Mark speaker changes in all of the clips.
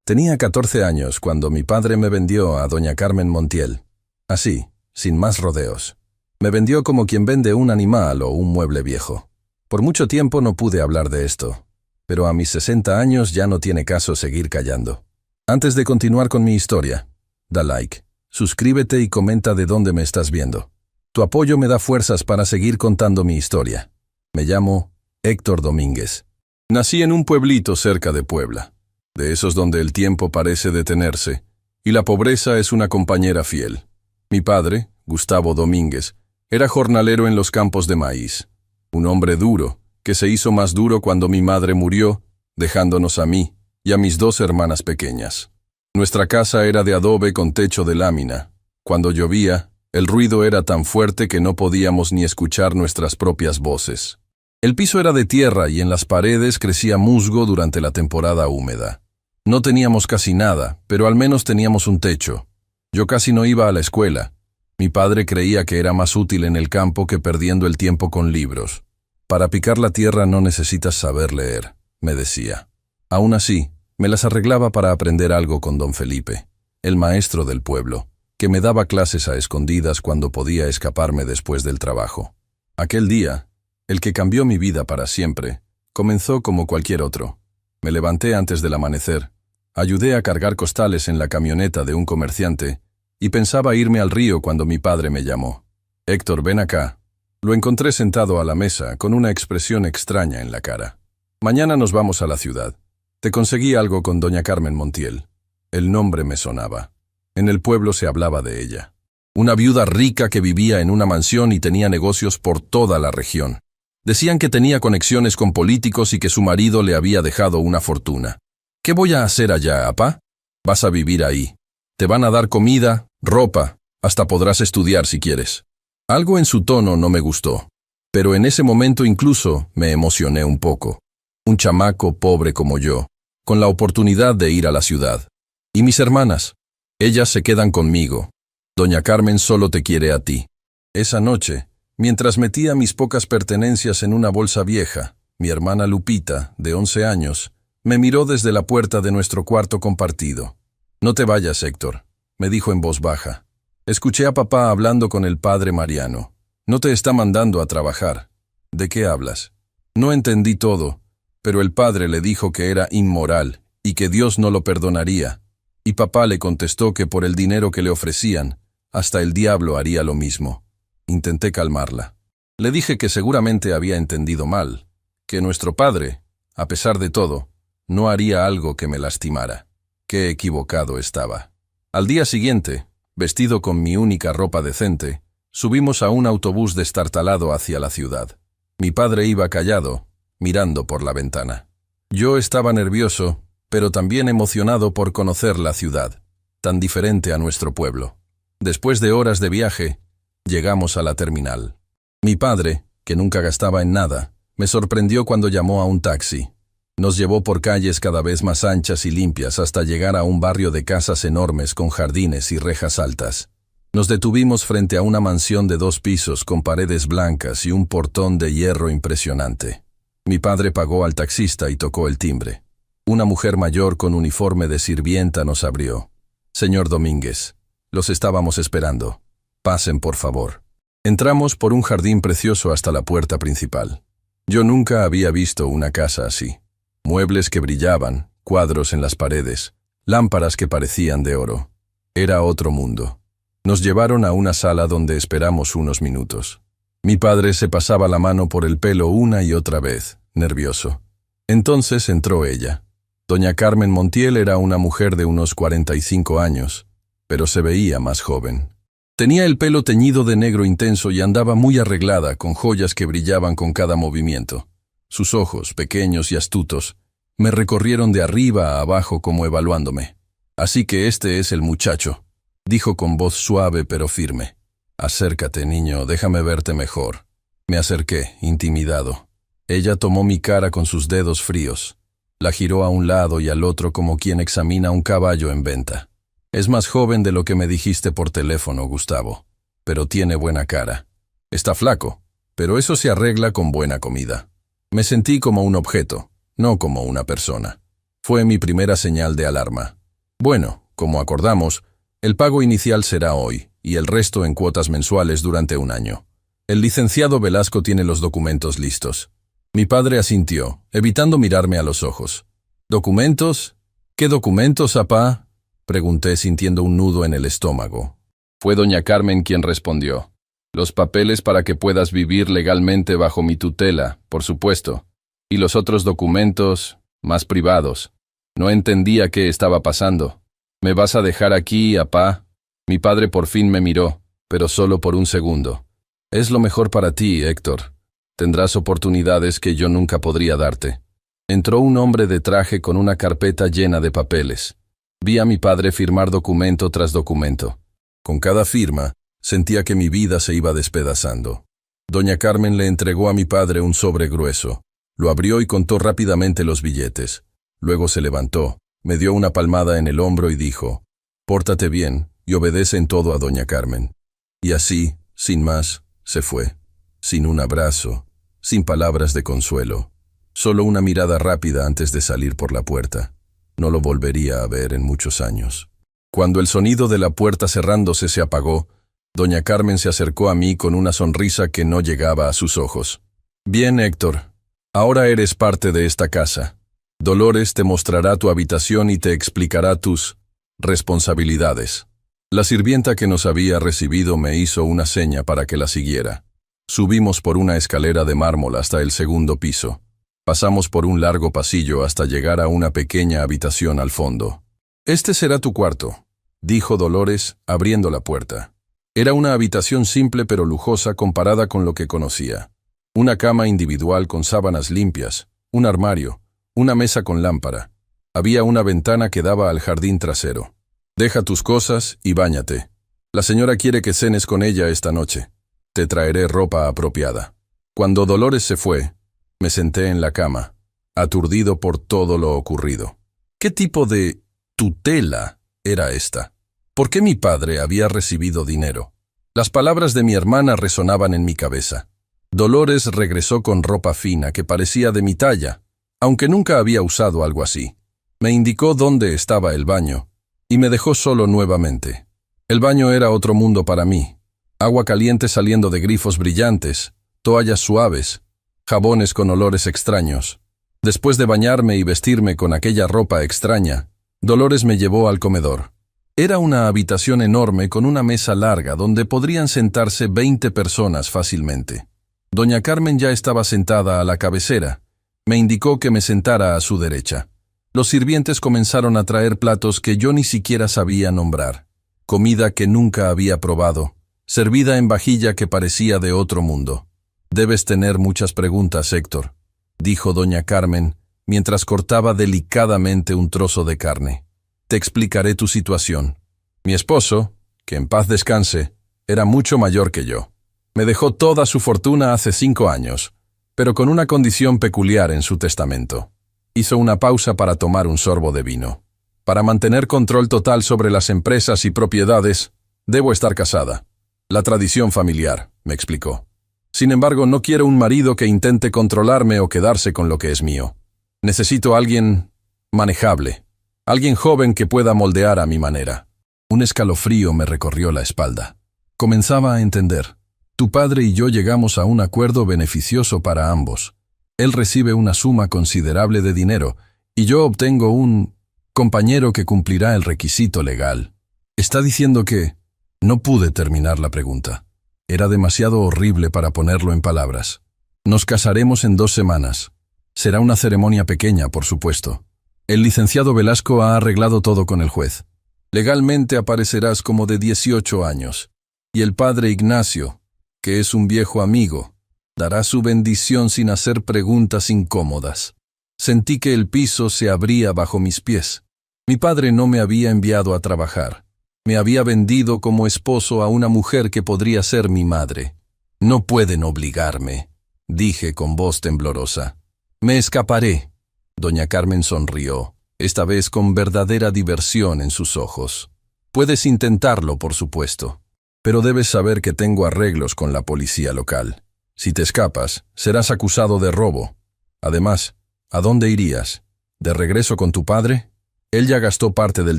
Speaker 1: Tenía 14 años cuando mi padre me vendió a doña Carmen Montiel. Así, sin más rodeos. Me vendió como quien vende un animal o un mueble viejo. Por mucho tiempo no pude hablar de esto, pero a mis 60 años ya no tiene caso seguir callando. Antes de continuar con mi historia, da like, suscríbete y comenta de dónde me estás viendo. Tu apoyo me da fuerzas para seguir contando mi historia. Me llamo Héctor Domínguez. Nací en un pueblito cerca de Puebla, de esos donde el tiempo parece detenerse, y la pobreza es una compañera fiel. Mi padre, Gustavo Domínguez, era jornalero en los campos de maíz. Un hombre duro, que se hizo más duro cuando mi madre murió, dejándonos a mí y a mis 2 hermanas pequeñas. Nuestra casa era de adobe con techo de lámina. Cuando llovía, el ruido era tan fuerte que no podíamos ni escuchar nuestras propias voces. El piso era de tierra y en las paredes crecía musgo durante la temporada húmeda. No teníamos casi nada, pero al menos teníamos un techo. Yo casi no iba a la escuela. Mi padre creía que era más útil en el campo que perdiendo el tiempo con libros. Para picar la tierra no necesitas saber leer, me decía. Aún así, me las arreglaba para aprender algo con don Felipe, el maestro del pueblo, que me daba clases a escondidas cuando podía escaparme después del trabajo. Aquel día, el que cambió mi vida para siempre, comenzó como cualquier otro. Me levanté antes del amanecer, ayudé a cargar costales en la camioneta de un comerciante y pensaba irme al río cuando mi padre me llamó. «Héctor, ven acá». Lo encontré sentado a la mesa con una expresión extraña en la cara. «Mañana nos vamos a la ciudad. Te conseguí algo con doña Carmen Montiel». El nombre me sonaba. En el pueblo se hablaba de ella. Una viuda rica que vivía en una mansión y tenía negocios por toda la región. Decían que tenía conexiones con políticos y que su marido le había dejado una fortuna. «¿Qué voy a hacer allá, apá? Vas a vivir ahí. Te van a dar comida, ropa, hasta podrás estudiar si quieres». Algo en su tono no me gustó, pero en ese momento incluso me emocioné un poco. Un chamaco pobre como yo, con la oportunidad de ir a la ciudad. ¿Y mis hermanas? Ellas se quedan conmigo. Doña Carmen solo te quiere a ti. Esa noche, mientras metía mis pocas pertenencias en una bolsa vieja, mi hermana Lupita, de 11 años, me miró desde la puerta de nuestro cuarto compartido. «No te vayas, Héctor», me dijo en voz baja. «Escuché a papá hablando con el padre Mariano. No te está mandando a trabajar». «¿De qué hablas?» No entendí todo, pero el padre le dijo que era inmoral y que Dios no lo perdonaría. Y papá le contestó que por el dinero que le ofrecían, hasta el diablo haría lo mismo. Intenté calmarla. Le dije que seguramente había entendido mal, que nuestro padre, a pesar de todo, no haría algo que me lastimara. Qué equivocado estaba. Al día siguiente, vestido con mi única ropa decente, subimos a un autobús destartalado hacia la ciudad. Mi padre iba callado, mirando por la ventana. Yo estaba nervioso, pero también emocionado por conocer la ciudad, tan diferente a nuestro pueblo. Después de horas de viaje, llegamos a la terminal. Mi padre, que nunca gastaba en nada, me sorprendió cuando llamó a un taxi. Nos llevó por calles cada vez más anchas y limpias hasta llegar a un barrio de casas enormes con jardines y rejas altas. Nos detuvimos frente a una mansión de 2 pisos con paredes blancas y un portón de hierro impresionante. Mi padre pagó al taxista y tocó el timbre. Una mujer mayor con uniforme de sirvienta nos abrió. «Señor Domínguez, los estábamos esperando. Pasen, por favor». Entramos por un jardín precioso hasta la puerta principal. Yo nunca había visto una casa así. Muebles que brillaban, cuadros en las paredes, lámparas que parecían de oro. Era otro mundo. Nos llevaron a una sala donde esperamos unos minutos. Mi padre se pasaba la mano por el pelo una y otra vez, nervioso. Entonces entró ella. Doña Carmen Montiel era una mujer de unos 45 años, pero se veía más joven. Tenía el pelo teñido de negro intenso y andaba muy arreglada con joyas que brillaban con cada movimiento. Sus ojos, pequeños y astutos, me recorrieron de arriba a abajo como evaluándome. «Así que este es el muchacho», dijo con voz suave pero firme. «Acércate, niño, déjame verte mejor». Me acerqué, intimidado. Ella tomó mi cara con sus dedos fríos. La giró a un lado y al otro como quien examina un caballo en venta. «Es más joven de lo que me dijiste por teléfono, Gustavo, pero tiene buena cara. Está flaco, pero eso se arregla con buena comida». Me sentí como un objeto, no como una persona. Fue mi primera señal de alarma. Bueno, como acordamos, el pago inicial será hoy, y el resto en cuotas mensuales durante un año. El licenciado Velasco tiene los documentos listos. Mi padre asintió, evitando mirarme a los ojos. ¿Documentos? ¿Qué documentos, apá? Pregunté sintiendo un nudo en el estómago. Fue doña Carmen quien respondió. Los papeles para que puedas vivir legalmente bajo mi tutela, por supuesto. Y los otros documentos, más privados. No entendía qué estaba pasando. ¿Me vas a dejar aquí, apá? Mi padre por fin me miró, pero solo por un segundo. Es lo mejor para ti, Héctor. Tendrás oportunidades que yo nunca podría darte. Entró un hombre de traje con una carpeta llena de papeles. Vi a mi padre firmar documento tras documento. Con cada firma, sentía que mi vida se iba despedazando. Doña Carmen le entregó a mi padre un sobre grueso. Lo abrió y contó rápidamente los billetes. Luego se levantó, me dio una palmada en el hombro y dijo, «Pórtate bien y obedece en todo a doña Carmen». Y así, sin más, se fue. Sin un abrazo, sin palabras de consuelo. Solo una mirada rápida antes de salir por la puerta. No lo volvería a ver en muchos años. Cuando el sonido de la puerta cerrándose se apagó, doña Carmen se acercó a mí con una sonrisa que no llegaba a sus ojos. «Bien, Héctor, ahora eres parte de esta casa. Dolores te mostrará tu habitación y te explicará tus responsabilidades». La sirvienta que nos había recibido me hizo una seña para que la siguiera. Subimos por una escalera de mármol hasta el segundo piso. Pasamos por un largo pasillo hasta llegar a una pequeña habitación al fondo. «Este será tu cuarto», dijo Dolores, abriendo la puerta. Era una habitación simple pero lujosa comparada con lo que conocía. Una cama individual con sábanas limpias, un armario, una mesa con lámpara. Había una ventana que daba al jardín trasero. «Deja tus cosas y báñate. La señora quiere que cenes con ella esta noche. Te traeré ropa apropiada». Cuando Dolores se fue, me senté en la cama, aturdido por todo lo ocurrido. ¿Qué tipo de tutela era esta? ¿Por qué mi padre había recibido dinero? Las palabras de mi hermana resonaban en mi cabeza. Dolores regresó con ropa fina que parecía de mi talla, aunque nunca había usado algo así. Me indicó dónde estaba el baño, y me dejó solo nuevamente. El baño era otro mundo para mí. Agua caliente saliendo de grifos brillantes, toallas suaves, jabones con olores extraños. Después de bañarme y vestirme con aquella ropa extraña, Dolores me llevó al comedor. Era una habitación enorme con una mesa larga donde podrían sentarse 20 personas fácilmente. Doña Carmen ya estaba sentada a la cabecera. Me indicó que me sentara a su derecha. Los sirvientes comenzaron a traer platos que yo ni siquiera sabía nombrar. Comida que nunca había probado, servida en vajilla que parecía de otro mundo. «Debes tener muchas preguntas, Héctor», dijo doña Carmen, mientras cortaba delicadamente un trozo de carne. «Te explicaré tu situación. Mi esposo, que en paz descanse, era mucho mayor que yo. Me dejó toda su fortuna hace 5 años, pero con una condición peculiar en su testamento». Hizo una pausa para tomar un sorbo de vino. «Para mantener control total sobre las empresas y propiedades, debo estar casada. La tradición familiar», me explicó. «Sin embargo, no quiero un marido que intente controlarme o quedarse con lo que es mío. Necesito a alguien manejable, alguien joven que pueda moldear a mi manera». Un escalofrío me recorrió la espalda. Comenzaba a entender. Tu padre y yo llegamos a un acuerdo beneficioso para ambos. Él recibe una suma considerable de dinero y yo obtengo un compañero que cumplirá el requisito legal. Está diciendo que... No pude terminar la pregunta. Era demasiado horrible para ponerlo en palabras. Nos casaremos en 2 semanas. Será una ceremonia pequeña, por supuesto. El licenciado Velasco ha arreglado todo con el juez. Legalmente aparecerás como de 18 años. Y el padre Ignacio, que es un viejo amigo, dará su bendición sin hacer preguntas incómodas. Sentí que el piso se abría bajo mis pies. Mi padre no me había enviado a trabajar. Me había vendido como esposo a una mujer que podría ser mi madre. «No pueden obligarme», dije con voz temblorosa. «Me escaparé». Doña Carmen sonrió, esta vez con verdadera diversión en sus ojos. «Puedes intentarlo, por supuesto. Pero debes saber que tengo arreglos con la policía local. Si te escapas, serás acusado de robo. Además, ¿a dónde irías? ¿De regreso con tu padre? Él ya gastó parte del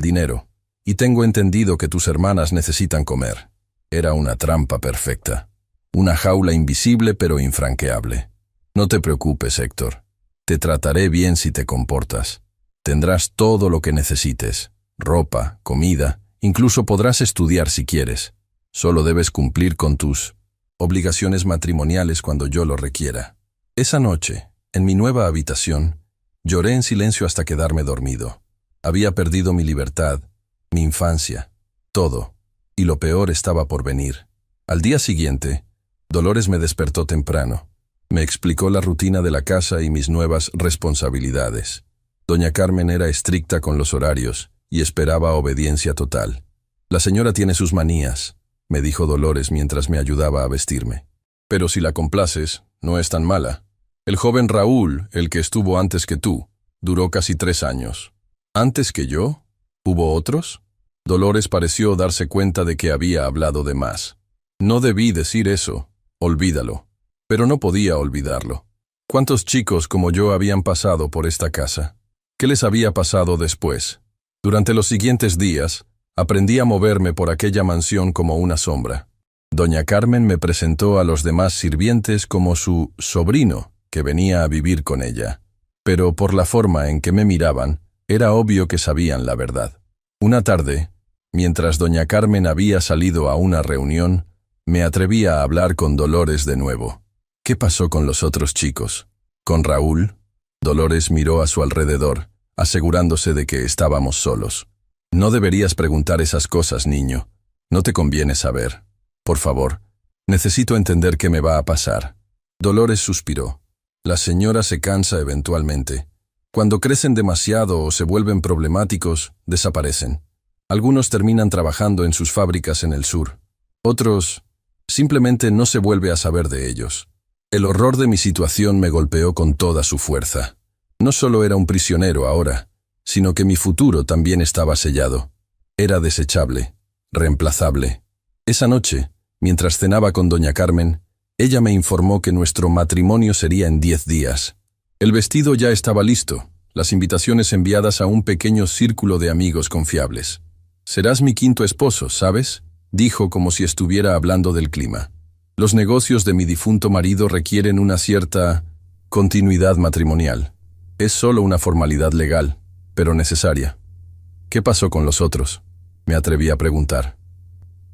Speaker 1: dinero, y tengo entendido que tus hermanas necesitan comer. Era una trampa perfecta. Una jaula invisible pero infranqueable. No te preocupes, Héctor. Te trataré bien si te comportas. Tendrás todo lo que necesites. Ropa, comida, incluso podrás estudiar si quieres. Solo debes cumplir con tus obligaciones matrimoniales cuando yo lo requiera. Esa noche, en mi nueva habitación, lloré en silencio hasta quedarme dormido. Había perdido mi libertad, mi infancia, todo, y lo peor estaba por venir. Al día siguiente, Dolores me despertó temprano. Me explicó la rutina de la casa y mis nuevas responsabilidades. Doña Carmen era estricta con los horarios y esperaba obediencia total. La señora tiene sus manías, me dijo Dolores mientras me ayudaba a vestirme. Pero si la complaces, no es tan mala. El joven Raúl, el que estuvo antes que tú, duró casi 3 años. ¿Antes que yo? ¿Hubo otros? Dolores pareció darse cuenta de que había hablado de más. No debí decir eso, olvídalo. Pero no podía olvidarlo. ¿Cuántos chicos como yo habían pasado por esta casa? ¿Qué les había pasado después? Durante los siguientes días, aprendí a moverme por aquella mansión como una sombra. Doña Carmen me presentó a los demás sirvientes como su sobrino, que venía a vivir con ella. Pero por la forma en que me miraban, era obvio que sabían la verdad. Una tarde, mientras doña Carmen había salido a una reunión, me atreví a hablar con Dolores de nuevo. ¿Qué pasó con los otros chicos? ¿Con Raúl? Dolores miró a su alrededor, asegurándose de que estábamos solos. No deberías preguntar esas cosas, niño. No te conviene saber. Por favor, necesito entender qué me va a pasar. Dolores suspiró. La señora se cansa eventualmente. Cuando crecen demasiado o se vuelven problemáticos, desaparecen. Algunos terminan trabajando en sus fábricas en el sur. Otros, simplemente no se vuelve a saber de ellos. El horror de mi situación me golpeó con toda su fuerza. No solo era un prisionero ahora, sino que mi futuro también estaba sellado. Era desechable, reemplazable. Esa noche, mientras cenaba con doña Carmen, ella me informó que nuestro matrimonio sería en 10 días. El vestido ya estaba listo, las invitaciones enviadas a un pequeño círculo de amigos confiables. «Serás mi 5º esposo, ¿sabes?», dijo como si estuviera hablando del clima. Los negocios de mi difunto marido requieren una cierta continuidad matrimonial. Es solo una formalidad legal, pero necesaria. ¿Qué pasó con los otros?, me atreví a preguntar.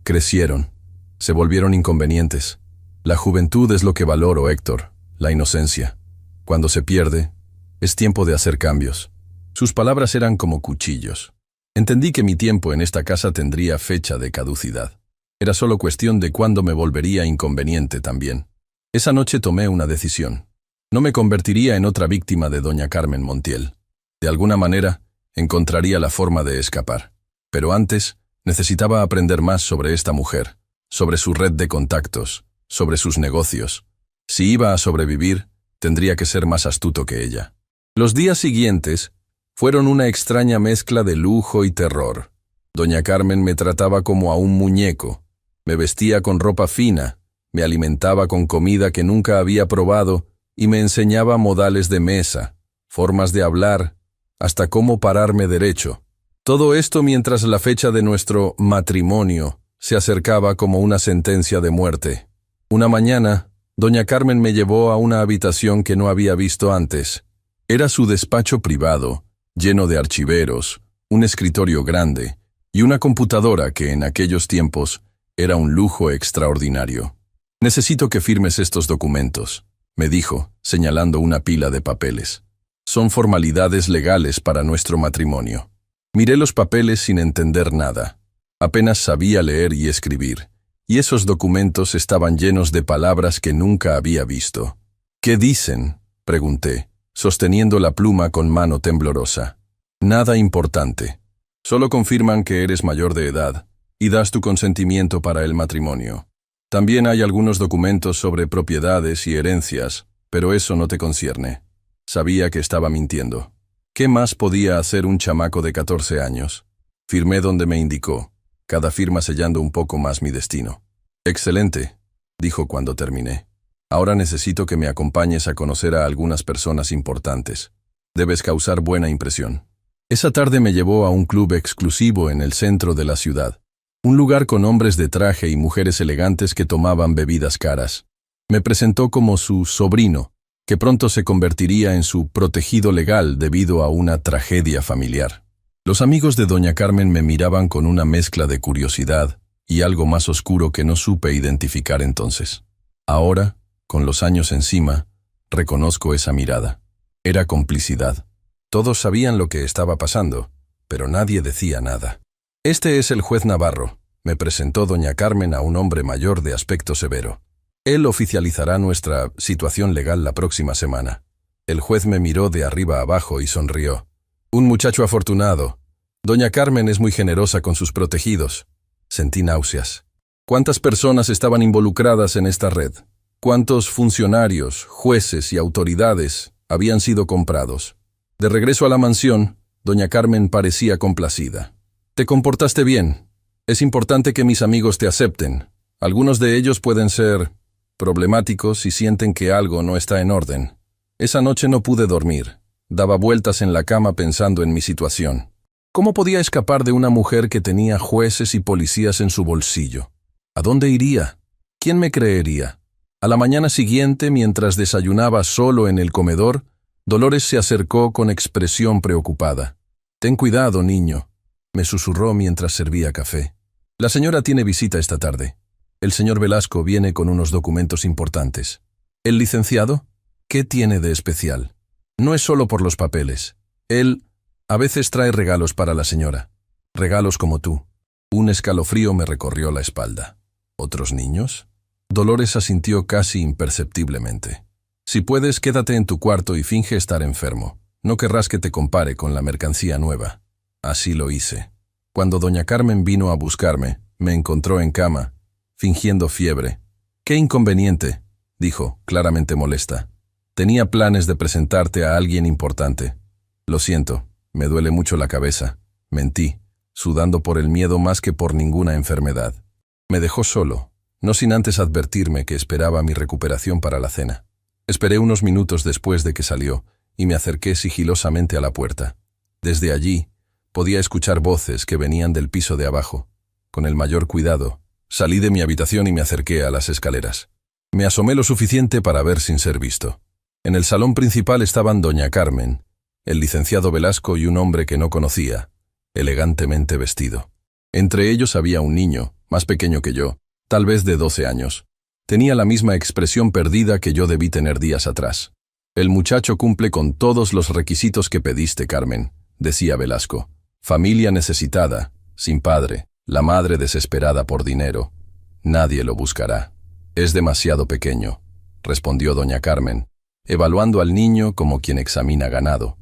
Speaker 1: Crecieron. Se volvieron inconvenientes. La juventud es lo que valoro, Héctor, la inocencia. Cuando se pierde, es tiempo de hacer cambios. Sus palabras eran como cuchillos. Entendí que mi tiempo en esta casa tendría fecha de caducidad. Era solo cuestión de cuándo me volvería inconveniente también. Esa noche tomé una decisión. No me convertiría en otra víctima de doña Carmen Montiel. De alguna manera, encontraría la forma de escapar. Pero antes, necesitaba aprender más sobre esta mujer, sobre su red de contactos, sobre sus negocios. Si iba a sobrevivir, tendría que ser más astuto que ella. Los días siguientes fueron una extraña mezcla de lujo y terror. Doña Carmen me trataba como a un muñeco. Me vestía con ropa fina, me alimentaba con comida que nunca había probado y me enseñaba modales de mesa, formas de hablar, hasta cómo pararme derecho. Todo esto mientras la fecha de nuestro matrimonio se acercaba como una sentencia de muerte. Una mañana, doña Carmen me llevó a una habitación que no había visto antes. Era su despacho privado, lleno de archiveros, un escritorio grande y una computadora que en aquellos tiempos era un lujo extraordinario. «Necesito que firmes estos documentos», me dijo, señalando una pila de papeles. «Son formalidades legales para nuestro matrimonio». Miré los papeles sin entender nada. Apenas sabía leer y escribir, y esos documentos estaban llenos de palabras que nunca había visto. «¿Qué dicen?», pregunté, sosteniendo la pluma con mano temblorosa. «Nada importante. Solo confirman que eres mayor de edad y das tu consentimiento para el matrimonio. También hay algunos documentos sobre propiedades y herencias, pero eso no te concierne». Sabía que estaba mintiendo. ¿Qué más podía hacer un chamaco de 14 años? Firmé donde me indicó, cada firma sellando un poco más mi destino. «Excelente», dijo cuando terminé. «Ahora necesito que me acompañes a conocer a algunas personas importantes. Debes causar buena impresión». Esa tarde me llevó a un club exclusivo en el centro de la ciudad. Un lugar con hombres de traje y mujeres elegantes que tomaban bebidas caras. Me presentó como su sobrino, que pronto se convertiría en su protegido legal debido a una tragedia familiar. Los amigos de doña Carmen me miraban con una mezcla de curiosidad y algo más oscuro que no supe identificar entonces. Ahora, con los años encima, reconozco esa mirada. Era complicidad. Todos sabían lo que estaba pasando, pero nadie decía nada. Este es el juez Navarro, me presentó doña Carmen a un hombre mayor de aspecto severo. Él oficializará nuestra situación legal la próxima semana. El juez me miró de arriba abajo y sonrió. Un muchacho afortunado. Doña Carmen es muy generosa con sus protegidos. Sentí náuseas. ¿Cuántas personas estaban involucradas en esta red? ¿Cuántos funcionarios, jueces y autoridades habían sido comprados? De regreso a la mansión, doña Carmen parecía complacida. Te comportaste bien. Es importante que mis amigos te acepten. Algunos de ellos pueden ser problemáticos y sienten que algo no está en orden. Esa noche no pude dormir. Daba vueltas en la cama pensando en mi situación. ¿Cómo podía escapar de una mujer que tenía jueces y policías en su bolsillo? ¿A dónde iría? ¿Quién me creería? A la mañana siguiente, mientras desayunaba solo en el comedor, Dolores se acercó con expresión preocupada. «Ten cuidado, niño», me susurró mientras servía café. «La señora tiene visita esta tarde. El señor Velasco viene con unos documentos importantes». «¿El licenciado? ¿Qué tiene de especial?» «No es solo por los papeles. Él a veces trae regalos para la señora. Regalos como tú». Un escalofrío me recorrió la espalda. ¿Otros niños? Dolores asintió casi imperceptiblemente. «Si puedes, quédate en tu cuarto y finge estar enfermo. No querrás que te compare con la mercancía nueva». Así lo hice. Cuando doña Carmen vino a buscarme, me encontró en cama, fingiendo fiebre. «¿Qué inconveniente?», dijo, claramente molesta. «Tenía planes de presentarte a alguien importante». «Lo siento, me duele mucho la cabeza». Mentí, sudando por el miedo más que por ninguna enfermedad. Me dejó solo, no sin antes advertirme que esperaba mi recuperación para la cena. Esperé unos minutos después de que salió y me acerqué sigilosamente a la puerta. Desde allí, podía escuchar voces que venían del piso de abajo. Con el mayor cuidado, salí de mi habitación y me acerqué a las escaleras. Me asomé lo suficiente para ver sin ser visto. En el salón principal estaban doña Carmen, el licenciado Velasco y un hombre que no conocía, elegantemente vestido. Entre ellos había un niño, más pequeño que yo, tal vez de 12 años. Tenía la misma expresión perdida que yo debí tener días atrás. «El muchacho cumple con todos los requisitos que pediste, Carmen», decía Velasco. «Familia necesitada, sin padre, la madre desesperada por dinero. Nadie lo buscará». «Es demasiado pequeño», respondió doña Carmen, evaluando al niño como quien examina ganado.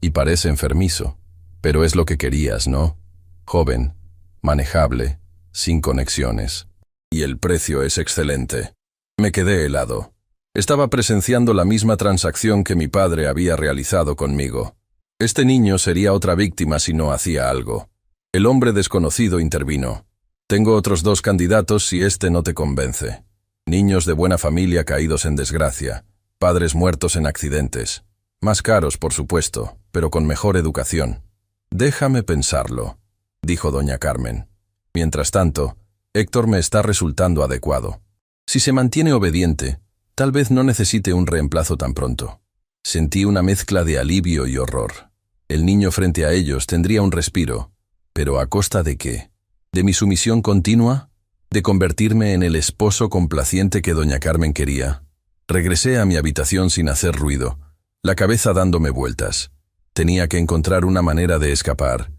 Speaker 1: «Y parece enfermizo. Pero es lo que querías, ¿no? Joven, manejable, sin conexiones. Y el precio es excelente». Me quedé helado. Estaba presenciando la misma transacción que mi padre había realizado conmigo. Este niño sería otra víctima si no hacía algo. El hombre desconocido intervino. «Tengo otros 2 candidatos si este no te convence. Niños de buena familia caídos en desgracia, padres muertos en accidentes. Más caros, por supuesto, pero con mejor educación». «Déjame pensarlo», dijo doña Carmen. «Mientras tanto, Héctor me está resultando adecuado. Si se mantiene obediente, tal vez no necesite un reemplazo tan pronto». Sentí una mezcla de alivio y horror. El niño frente a ellos tendría un respiro, pero ¿a costa de qué? ¿De mi sumisión continua? ¿De convertirme en el esposo complaciente que doña Carmen quería? Regresé a mi habitación sin hacer ruido, la cabeza dándome vueltas. Tenía que encontrar una manera de escapar,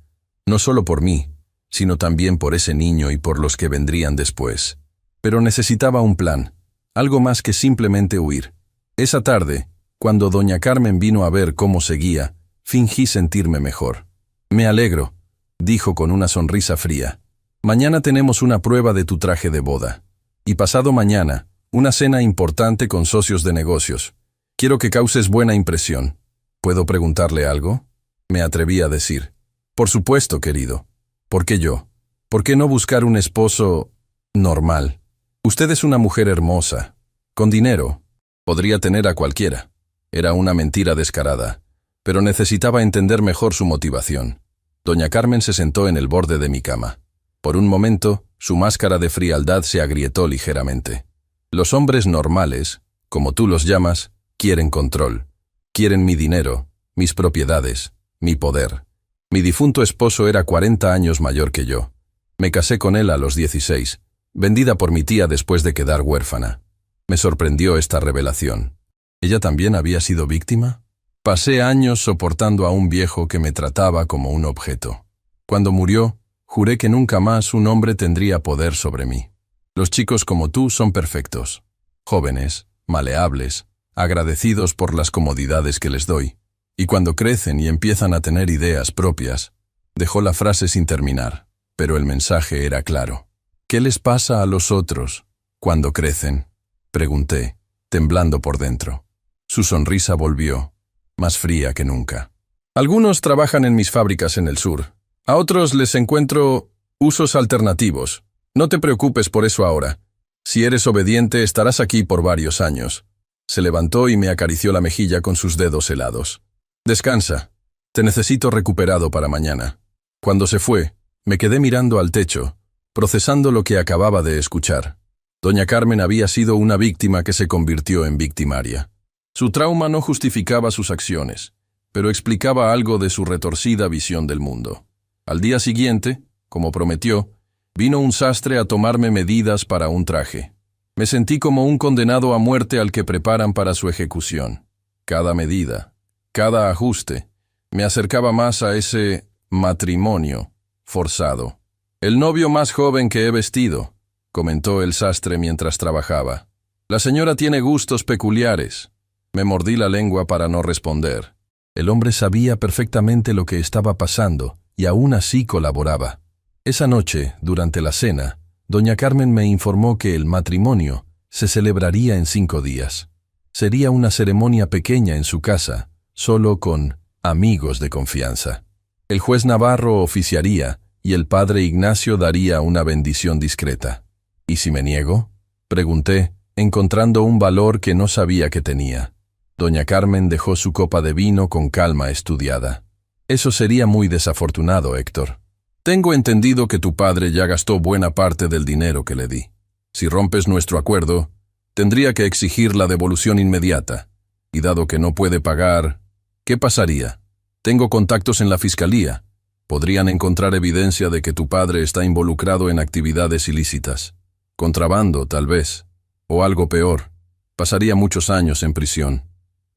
Speaker 1: no solo por mí, sino también por ese niño y por los que vendrían después. Pero necesitaba un plan, algo más que simplemente huir. Esa tarde, cuando doña Carmen vino a ver cómo seguía, fingí sentirme mejor. «Me alegro», dijo con una sonrisa fría. «Mañana tenemos una prueba de tu traje de boda. Y pasado mañana, una cena importante con socios de negocios. Quiero que causes buena impresión. ¿Puedo preguntarle algo?», me atreví a decir. «Por supuesto, querido. ¿Por qué yo? ¿Por qué no buscar un esposo normal? Usted es una mujer hermosa, con dinero. Podría tener a cualquiera». Era una mentira descarada. pero necesitaba entender mejor su motivación. Doña Carmen se sentó en el borde de mi cama. Por un momento, su máscara de frialdad se agrietó ligeramente. Los hombres normales, como tú los llamas, quieren control. Quieren mi dinero, mis propiedades, mi poder. Mi difunto esposo era 40 años mayor que yo. Me casé con él a los 16, vendida por mi tía después de quedar huérfana. Me sorprendió esta revelación. ¿Ella también había sido víctima? Pasé años soportando a un viejo que me trataba como un objeto. Cuando murió, juré que nunca más un hombre tendría poder sobre mí. Los chicos como tú son perfectos. Jóvenes, maleables, agradecidos por las comodidades que les doy. Y cuando crecen y empiezan a tener ideas propias, dejó la frase sin terminar, pero el mensaje era claro. ¿Qué les pasa a los otros cuando crecen?, pregunté, temblando por dentro. Su sonrisa volvió, más fría que nunca. Algunos trabajan en mis fábricas en el sur. A otros les encuentro usos alternativos. No te preocupes por eso ahora. Si eres obediente, estarás aquí por varios años. Se levantó y me acarició la mejilla con sus dedos helados. Descansa. Te necesito recuperado para mañana. Cuando se fue, me quedé mirando al techo, procesando lo que acababa de escuchar. Doña Carmen había sido una víctima que se convirtió en victimaria. Su trauma no justificaba sus acciones, pero explicaba algo de su retorcida visión del mundo. Al día siguiente, como prometió, vino un sastre a tomarme medidas para un traje. Me sentí como un condenado a muerte al que preparan para su ejecución. Cada medida, cada ajuste, me acercaba más a ese matrimonio forzado. «El novio más joven que he vestido», comentó el sastre mientras trabajaba. «La señora tiene gustos peculiares». Me mordí la lengua para no responder. El hombre sabía perfectamente lo que estaba pasando y aún así colaboraba. Esa noche, durante la cena, doña Carmen me informó que el matrimonio se celebraría en 5 días. Sería una ceremonia pequeña en su casa, solo con amigos de confianza. El juez Navarro oficiaría y el padre Ignacio daría una bendición discreta. ¿Y si me niego?, pregunté, encontrando un valor que no sabía que tenía. Doña Carmen dejó su copa de vino con calma estudiada. Eso sería muy desafortunado, Héctor. Tengo entendido que tu padre ya gastó buena parte del dinero que le di. Si rompes nuestro acuerdo, tendría que exigir la devolución inmediata. Y dado que no puede pagar, ¿qué pasaría? Tengo contactos en la fiscalía. Podrían encontrar evidencia de que tu padre está involucrado en actividades ilícitas. Contrabando, tal vez. O algo peor. Pasaría muchos años en prisión.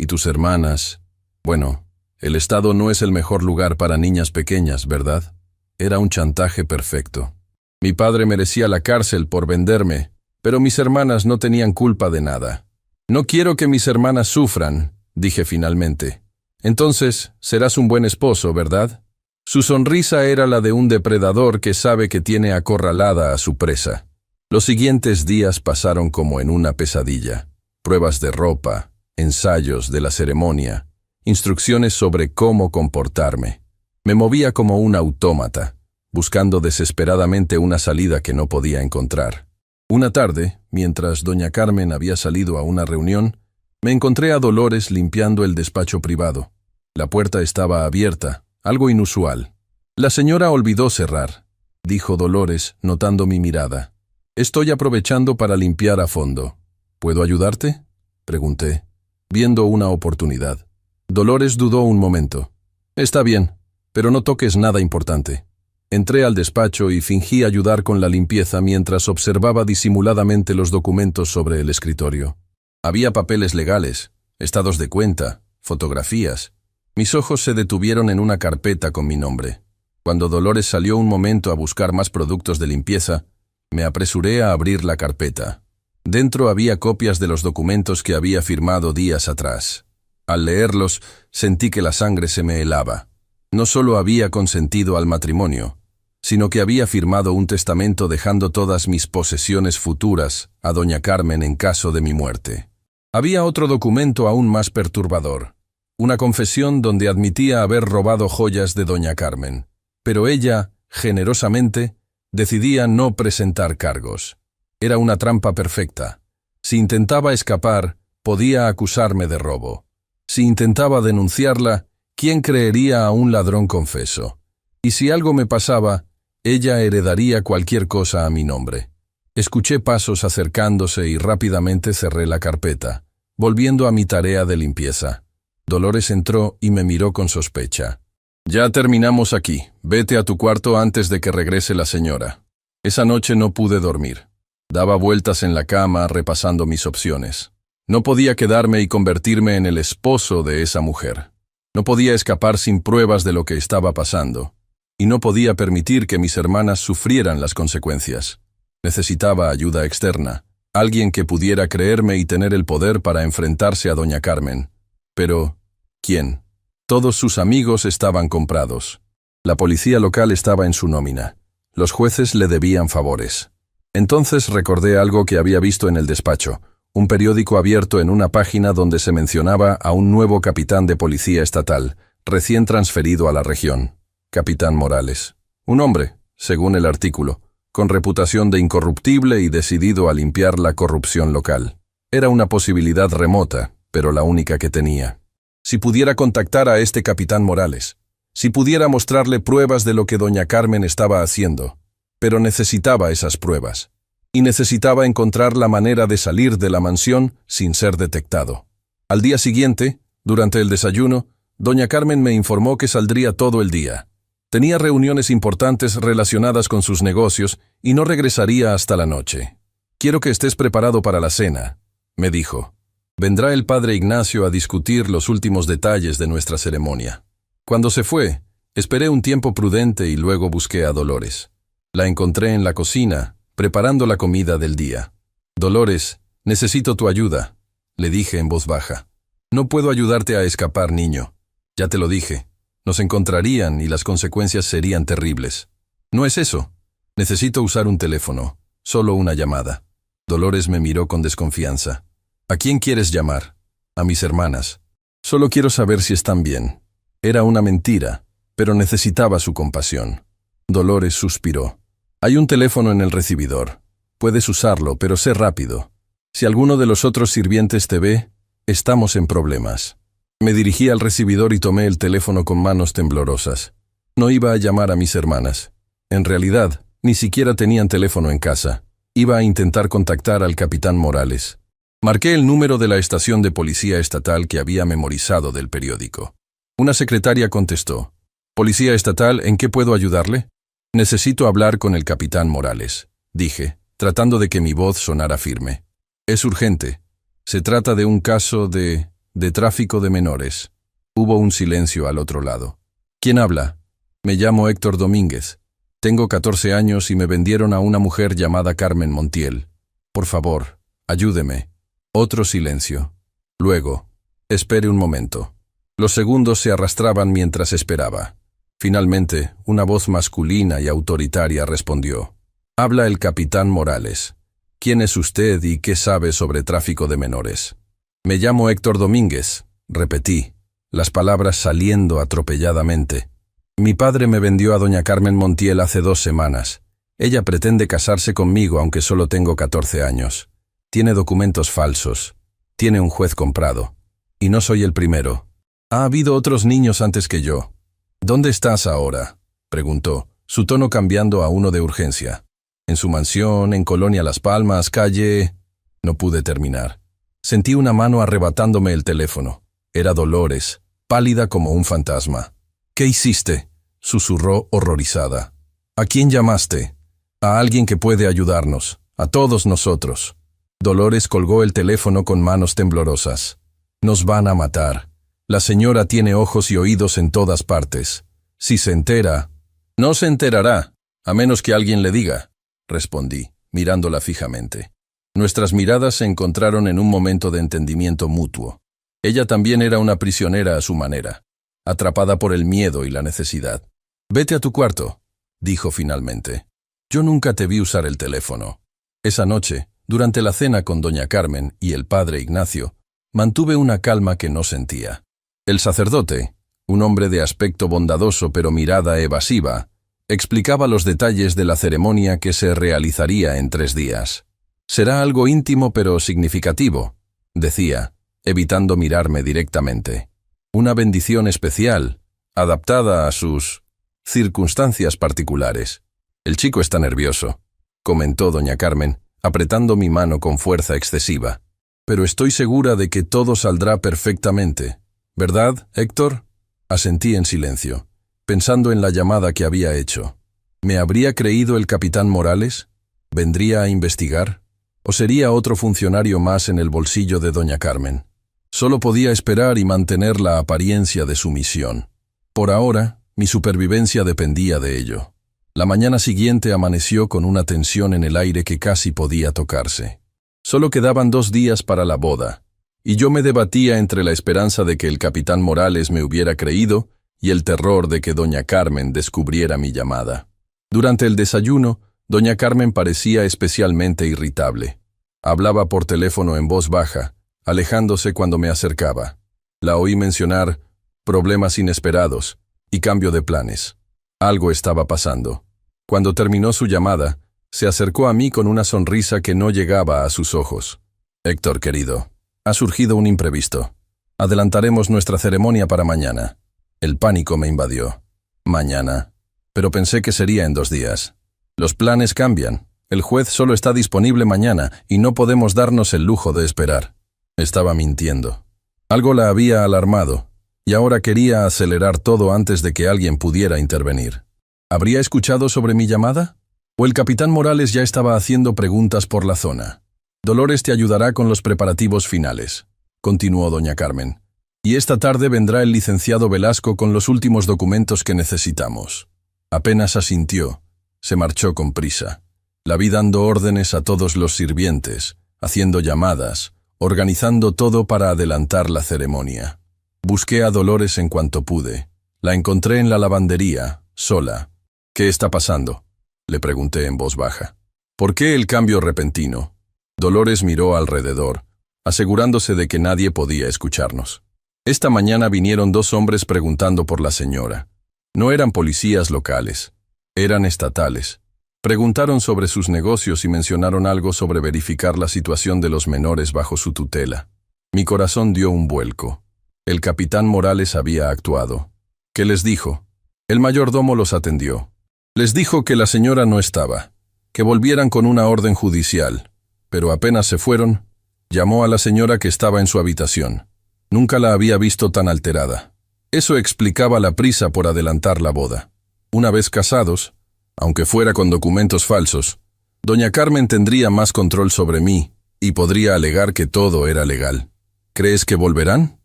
Speaker 1: Y tus hermanas... Bueno, el Estado no es el mejor lugar para niñas pequeñas, ¿verdad? Era un chantaje perfecto. Mi padre merecía la cárcel por venderme, pero mis hermanas no tenían culpa de nada. No quiero que mis hermanas sufran, dije finalmente. Entonces, serás un buen esposo, ¿verdad? Su sonrisa era la de un depredador que sabe que tiene acorralada a su presa. Los siguientes días pasaron como en una pesadilla. Pruebas de ropa, ensayos de la ceremonia, instrucciones sobre cómo comportarme. Me movía como un autómata, buscando desesperadamente una salida que no podía encontrar. Una tarde, mientras doña Carmen había salido a una reunión, me encontré a Dolores limpiando el despacho privado. La puerta estaba abierta, algo inusual. «La señora olvidó cerrar», dijo Dolores, notando mi mirada. «Estoy aprovechando para limpiar a fondo. ¿Puedo ayudarte?», pregunté, viendo una oportunidad. Dolores dudó un momento. «Está bien, pero no toques nada importante». Entré al despacho y fingí ayudar con la limpieza mientras observaba disimuladamente los documentos sobre el escritorio. Había papeles legales, estados de cuenta, fotografías. Mis ojos se detuvieron en una carpeta con mi nombre. Cuando Dolores salió un momento a buscar más productos de limpieza, me apresuré a abrir la carpeta. Dentro había copias de los documentos que había firmado días atrás. Al leerlos, sentí que la sangre se me helaba. No solo había consentido al matrimonio, sino que había firmado un testamento dejando todas mis posesiones futuras a doña Carmen en caso de mi muerte. Había otro documento aún más perturbador, una confesión donde admitía haber robado joyas de doña Carmen, pero ella, generosamente, decidía no presentar cargos. Era una trampa perfecta. Si intentaba escapar, podía acusarme de robo. Si intentaba denunciarla, ¿Quién creería a un ladrón confeso? Y si algo me pasaba, ella heredaría cualquier cosa a mi nombre. Escuché pasos acercándose y rápidamente cerré la carpeta, volviendo a mi tarea de limpieza. Dolores entró y me miró con sospecha. «Ya terminamos aquí. Vete a tu cuarto antes de que regrese la señora». Esa noche no pude dormir. Daba vueltas en la cama repasando mis opciones. No podía quedarme y convertirme en el esposo de esa mujer. No podía escapar sin pruebas de lo que estaba pasando. Y no podía permitir que mis hermanas sufrieran las consecuencias. Necesitaba ayuda externa, alguien que pudiera creerme y tener el poder para enfrentarse a doña Carmen. Pero, ¿quién? Todos sus amigos estaban comprados. La policía local estaba en su nómina. Los jueces le debían favores. Entonces recordé algo que había visto en el despacho, un periódico abierto en una página donde se mencionaba a un nuevo capitán de policía estatal, recién transferido a la región. Capitán Morales. Un hombre, según el artículo, con reputación de incorruptible y decidido a limpiar la corrupción local. Era una posibilidad remota, pero la única que tenía. Si pudiera contactar a este capitán Morales, si pudiera mostrarle pruebas de lo que doña Carmen estaba haciendo, pero necesitaba esas pruebas, y necesitaba encontrar la manera de salir de la mansión sin ser detectado. Al día siguiente, durante el desayuno, doña Carmen me informó que saldría todo el día. Tenía reuniones importantes relacionadas con sus negocios y no regresaría hasta la noche. «Quiero que estés preparado para la cena», me dijo. «Vendrá el padre Ignacio a discutir los últimos detalles de nuestra ceremonia». Cuando se fue, esperé un tiempo prudente y luego busqué a Dolores. La encontré en la cocina, preparando la comida del día. «Dolores, necesito tu ayuda», le dije en voz baja. «No puedo ayudarte a escapar, niño. Ya te lo dije. Nos encontrarían y las consecuencias serían terribles. No es eso. Necesito usar un teléfono. Solo una llamada». Dolores me miró con desconfianza. «¿A quién quieres llamar?» «A mis hermanas. Solo quiero saber si están bien». Era una mentira, pero necesitaba su compasión. Dolores suspiró. «Hay un teléfono en el recibidor. Puedes usarlo, pero sé rápido. Si alguno de los otros sirvientes te ve, estamos en problemas». Me dirigí al recibidor y tomé el teléfono con manos temblorosas. No iba a llamar a mis hermanas. En realidad, ni siquiera tenían teléfono en casa. Iba a intentar contactar al capitán Morales. Marqué el número de la estación de policía estatal que había memorizado del periódico. Una secretaria contestó. «Policía estatal, ¿en qué puedo ayudarle?» «Necesito hablar con el capitán Morales», dije, tratando de que mi voz sonara firme. «Es urgente. Se trata de un caso de tráfico de menores». Hubo un silencio al otro lado. «¿Quién habla?» «Me llamo Héctor Domínguez. Tengo 14 años y me vendieron a una mujer llamada Carmen Montiel. Por favor, ayúdeme». Otro silencio. Luego, «Espere un momento». Los segundos se arrastraban mientras esperaba. Finalmente, una voz masculina y autoritaria respondió. «Habla el capitán Morales. ¿Quién es usted y qué sabe sobre tráfico de menores?» «Me llamo Héctor Domínguez», repetí, las palabras saliendo atropelladamente. «Mi padre me vendió a doña Carmen Montiel hace 2 semanas. Ella pretende casarse conmigo aunque solo tengo 14 años. Tiene documentos falsos. Tiene un juez comprado. Y no soy el primero. Ha habido otros niños antes que yo». «¿Dónde estás ahora?», preguntó, su tono cambiando a uno de urgencia. «¿En su mansión, en Colonia Las Palmas, calle...?» No pude terminar. Sentí una mano arrebatándome el teléfono. Era Dolores, pálida como un fantasma. «¿Qué hiciste?», susurró horrorizada. «¿A quién llamaste?» «A alguien que puede ayudarnos, a todos nosotros». Dolores colgó el teléfono con manos temblorosas. «Nos van a matar. La señora tiene ojos y oídos en todas partes. Si se entera...» «No se enterará, a menos que alguien le diga», respondí, mirándola fijamente. Nuestras miradas se encontraron en un momento de entendimiento mutuo. Ella también era una prisionera a su manera, atrapada por el miedo y la necesidad. «Vete a tu cuarto», dijo finalmente. «Yo nunca te vi usar el teléfono». Esa noche, durante la cena con doña Carmen y el padre Ignacio, mantuve una calma que no sentía. El sacerdote, un hombre de aspecto bondadoso pero mirada evasiva, explicaba los detalles de la ceremonia que se realizaría en 3 días. «Será algo íntimo pero significativo», decía, evitando mirarme directamente. Una bendición especial, adaptada a sus circunstancias particulares. El chico está nervioso, comentó doña Carmen, apretando mi mano con fuerza excesiva. Pero estoy segura de que todo saldrá perfectamente. ¿Verdad, Héctor? Asentí en silencio, pensando en la llamada que había hecho. ¿Me habría creído el capitán Morales? ¿Vendría a investigar? ¿O sería otro funcionario más en el bolsillo de doña Carmen? Solo podía esperar y mantener la apariencia de sumisión. Por ahora, mi supervivencia dependía de ello. La mañana siguiente amaneció con una tensión en el aire que casi podía tocarse. Solo quedaban 2 días para la boda, y yo me debatía entre la esperanza de que el capitán Morales me hubiera creído y el terror de que doña Carmen descubriera mi llamada. Durante el desayuno, doña Carmen parecía especialmente irritable. Hablaba por teléfono en voz baja, alejándose cuando me acercaba. La oí mencionar problemas inesperados y cambio de planes. Algo estaba pasando. Cuando terminó su llamada, se acercó a mí con una sonrisa que no llegaba a sus ojos. Héctor, querido, ha surgido un imprevisto. Adelantaremos nuestra ceremonia para mañana. El pánico me invadió. Mañana. Pero pensé que sería en 2 días. Los planes cambian. El juez solo está disponible mañana y no podemos darnos el lujo de esperar. Estaba mintiendo. Algo la había alarmado, y ahora quería acelerar todo antes de que alguien pudiera intervenir. ¿Habría escuchado sobre mi llamada? ¿O el capitán Morales ya estaba haciendo preguntas por la zona? Dolores te ayudará con los preparativos finales, continuó doña Carmen. Y esta tarde vendrá el licenciado Velasco con los últimos documentos que necesitamos. Apenas asintió, se marchó con prisa. La vi dando órdenes a todos los sirvientes, haciendo llamadas, organizando todo para adelantar la ceremonia. Busqué a Dolores en cuanto pude. La encontré en la lavandería, sola. ¿Qué está pasando?, le pregunté en voz baja. ¿Por qué el cambio repentino? Dolores miró alrededor, asegurándose de que nadie podía escucharnos. Esta mañana vinieron 2 hombres preguntando por la señora. No eran policías locales, eran estatales. Preguntaron sobre sus negocios y mencionaron algo sobre verificar la situación de los menores bajo su tutela. Mi corazón dio un vuelco. El capitán Morales había actuado. ¿Qué les dijo? El mayordomo los atendió. Les dijo que la señora no estaba, que volvieran con una orden judicial, pero apenas se fueron, llamó a la señora que estaba en su habitación. Nunca la había visto tan alterada. Eso explicaba la prisa por adelantar la boda. Una vez casados, aunque fuera con documentos falsos, doña Carmen tendría más control sobre mí y podría alegar que todo era legal. ¿Crees que volverán?,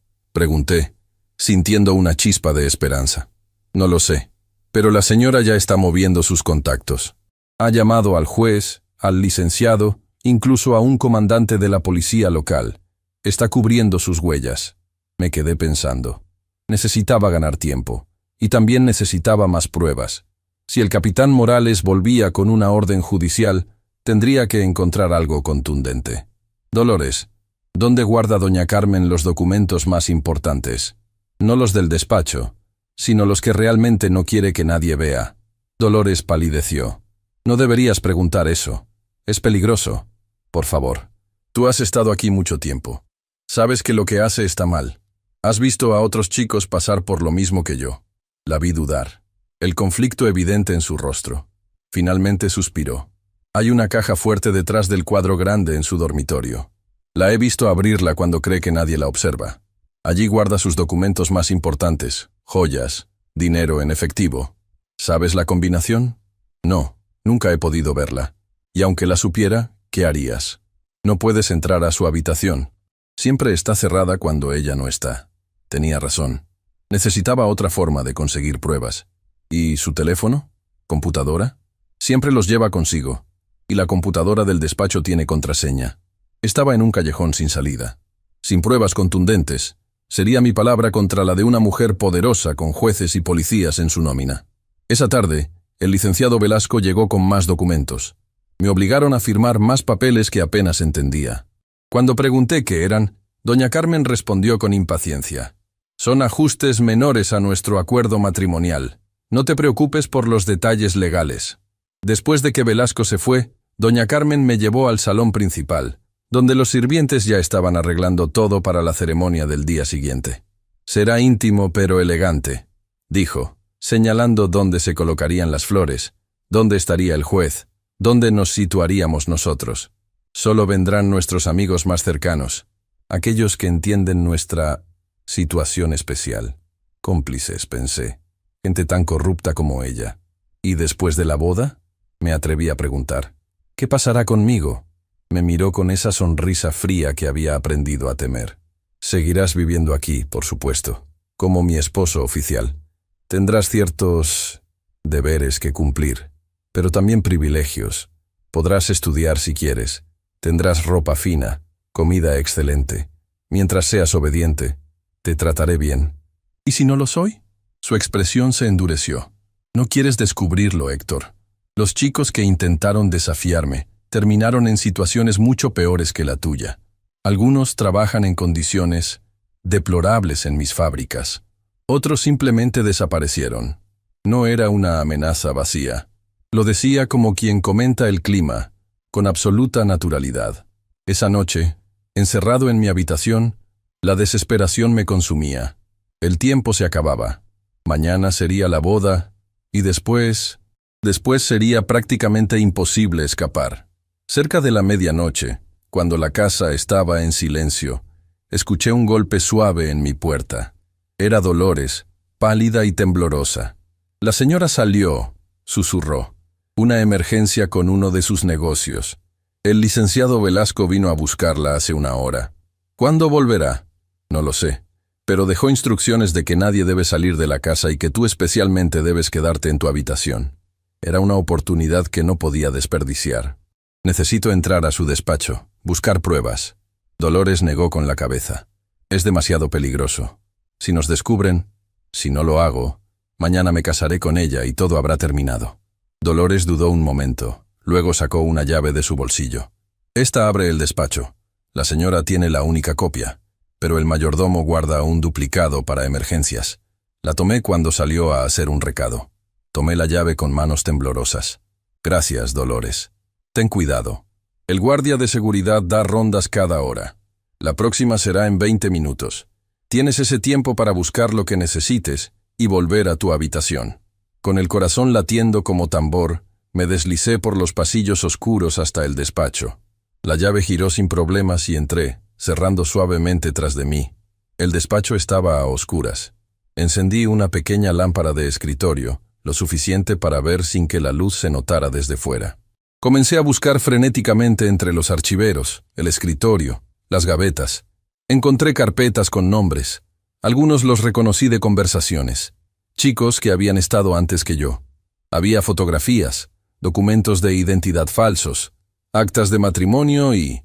Speaker 1: pregunté, sintiendo una chispa de esperanza. No lo sé, pero la señora ya está moviendo sus contactos. Ha llamado al juez, al licenciado, incluso a un comandante de la policía local. Está cubriendo sus huellas. Me quedé pensando. Necesitaba ganar tiempo, y también necesitaba más pruebas. Si el capitán Morales volvía con una orden judicial, tendría que encontrar algo contundente. Dolores, ¿dónde guarda doña Carmen los documentos más importantes? No los del despacho, sino los que realmente no quiere que nadie vea. Dolores palideció. No deberías preguntar eso. Es peligroso. Por favor. Tú has estado aquí mucho tiempo. Sabes que lo que hace está mal. Has visto a otros chicos pasar por lo mismo que yo. La vi dudar. El conflicto evidente en su rostro. Finalmente suspiró. Hay una caja fuerte detrás del cuadro grande en su dormitorio. La he visto abrirla cuando cree que nadie la observa. Allí guarda sus documentos más importantes, joyas, dinero en efectivo. ¿Sabes la combinación? No, nunca he podido verla. Y aunque la supiera, ¿qué harías? No puedes entrar a su habitación. Siempre está cerrada cuando ella no está. Tenía razón. Necesitaba otra forma de conseguir pruebas. ¿Y su teléfono? ¿Computadora? Siempre los lleva consigo. Y la computadora del despacho tiene contraseña. Estaba en un callejón sin salida. Sin pruebas contundentes, sería mi palabra contra la de una mujer poderosa con jueces y policías en su nómina. Esa tarde, el licenciado Velasco llegó con más documentos. Me obligaron a firmar más papeles que apenas entendía. Cuando pregunté qué eran, doña Carmen respondió con impaciencia. Son ajustes menores a nuestro acuerdo matrimonial. No te preocupes por los detalles legales. Después de que Velasco se fue, doña Carmen me llevó al salón principal, donde los sirvientes ya estaban arreglando todo para la ceremonia del día siguiente. Será íntimo pero elegante, dijo, señalando dónde se colocarían las flores, dónde estaría el juez, dónde nos situaríamos nosotros. Solo vendrán nuestros amigos más cercanos, aquellos que entienden nuestra situación especial. Cómplices, pensé, gente tan corrupta como ella. ¿Y después de la boda? Me atreví a preguntar. ¿Qué pasará conmigo? Me miró con esa sonrisa fría que había aprendido a temer. Seguirás viviendo aquí, por supuesto, como mi esposo oficial. Tendrás ciertos deberes que cumplir, pero también privilegios. Podrás estudiar si quieres. Tendrás ropa fina, comida excelente. Mientras seas obediente, te trataré bien. ¿Y si no lo soy? Su expresión se endureció. No quieres descubrirlo, Héctor. Los chicos que intentaron desafiarme terminaron en situaciones mucho peores que la tuya. Algunos trabajan en condiciones deplorables en mis fábricas. Otros simplemente desaparecieron. No era una amenaza vacía. Lo decía como quien comenta el clima, con absoluta naturalidad. Esa noche, encerrado en mi habitación, la desesperación me consumía. El tiempo se acababa. Mañana sería la boda, y después sería prácticamente imposible escapar. Cerca de la medianoche, cuando la casa estaba en silencio, escuché un golpe suave en mi puerta. Era Dolores, pálida y temblorosa. La señora salió, susurró. Una emergencia con uno de sus negocios. El licenciado Velasco vino a buscarla hace una hora. ¿Cuándo volverá? No lo sé, pero dejó instrucciones de que nadie debe salir de la casa y que tú especialmente debes quedarte en tu habitación. Era una oportunidad que no podía desperdiciar. Necesito entrar a su despacho, buscar pruebas. Dolores negó con la cabeza. Es demasiado peligroso. Si nos descubren, si no lo hago, mañana me casaré con ella y todo habrá terminado. Dolores dudó un momento, luego sacó una llave de su bolsillo. Esta abre el despacho. La señora tiene la única copia, pero el mayordomo guarda un duplicado para emergencias. La tomé cuando salió a hacer un recado. Tomé la llave con manos temblorosas. Gracias, Dolores. Ten cuidado. El guardia de seguridad da rondas cada hora. La próxima será en 20 minutos. Tienes ese tiempo para buscar lo que necesites y volver a tu habitación. Con el corazón latiendo como tambor, me deslicé por los pasillos oscuros hasta el despacho. La llave giró sin problemas y entré, cerrando suavemente tras de mí. El despacho estaba a oscuras. Encendí una pequeña lámpara de escritorio, lo suficiente para ver sin que la luz se notara desde fuera. Comencé a buscar frenéticamente entre los archiveros, el escritorio, las gavetas. Encontré carpetas con nombres. Algunos los reconocí de conversaciones. Chicos que habían estado antes que yo. Había fotografías, documentos de identidad falsos, actas de matrimonio y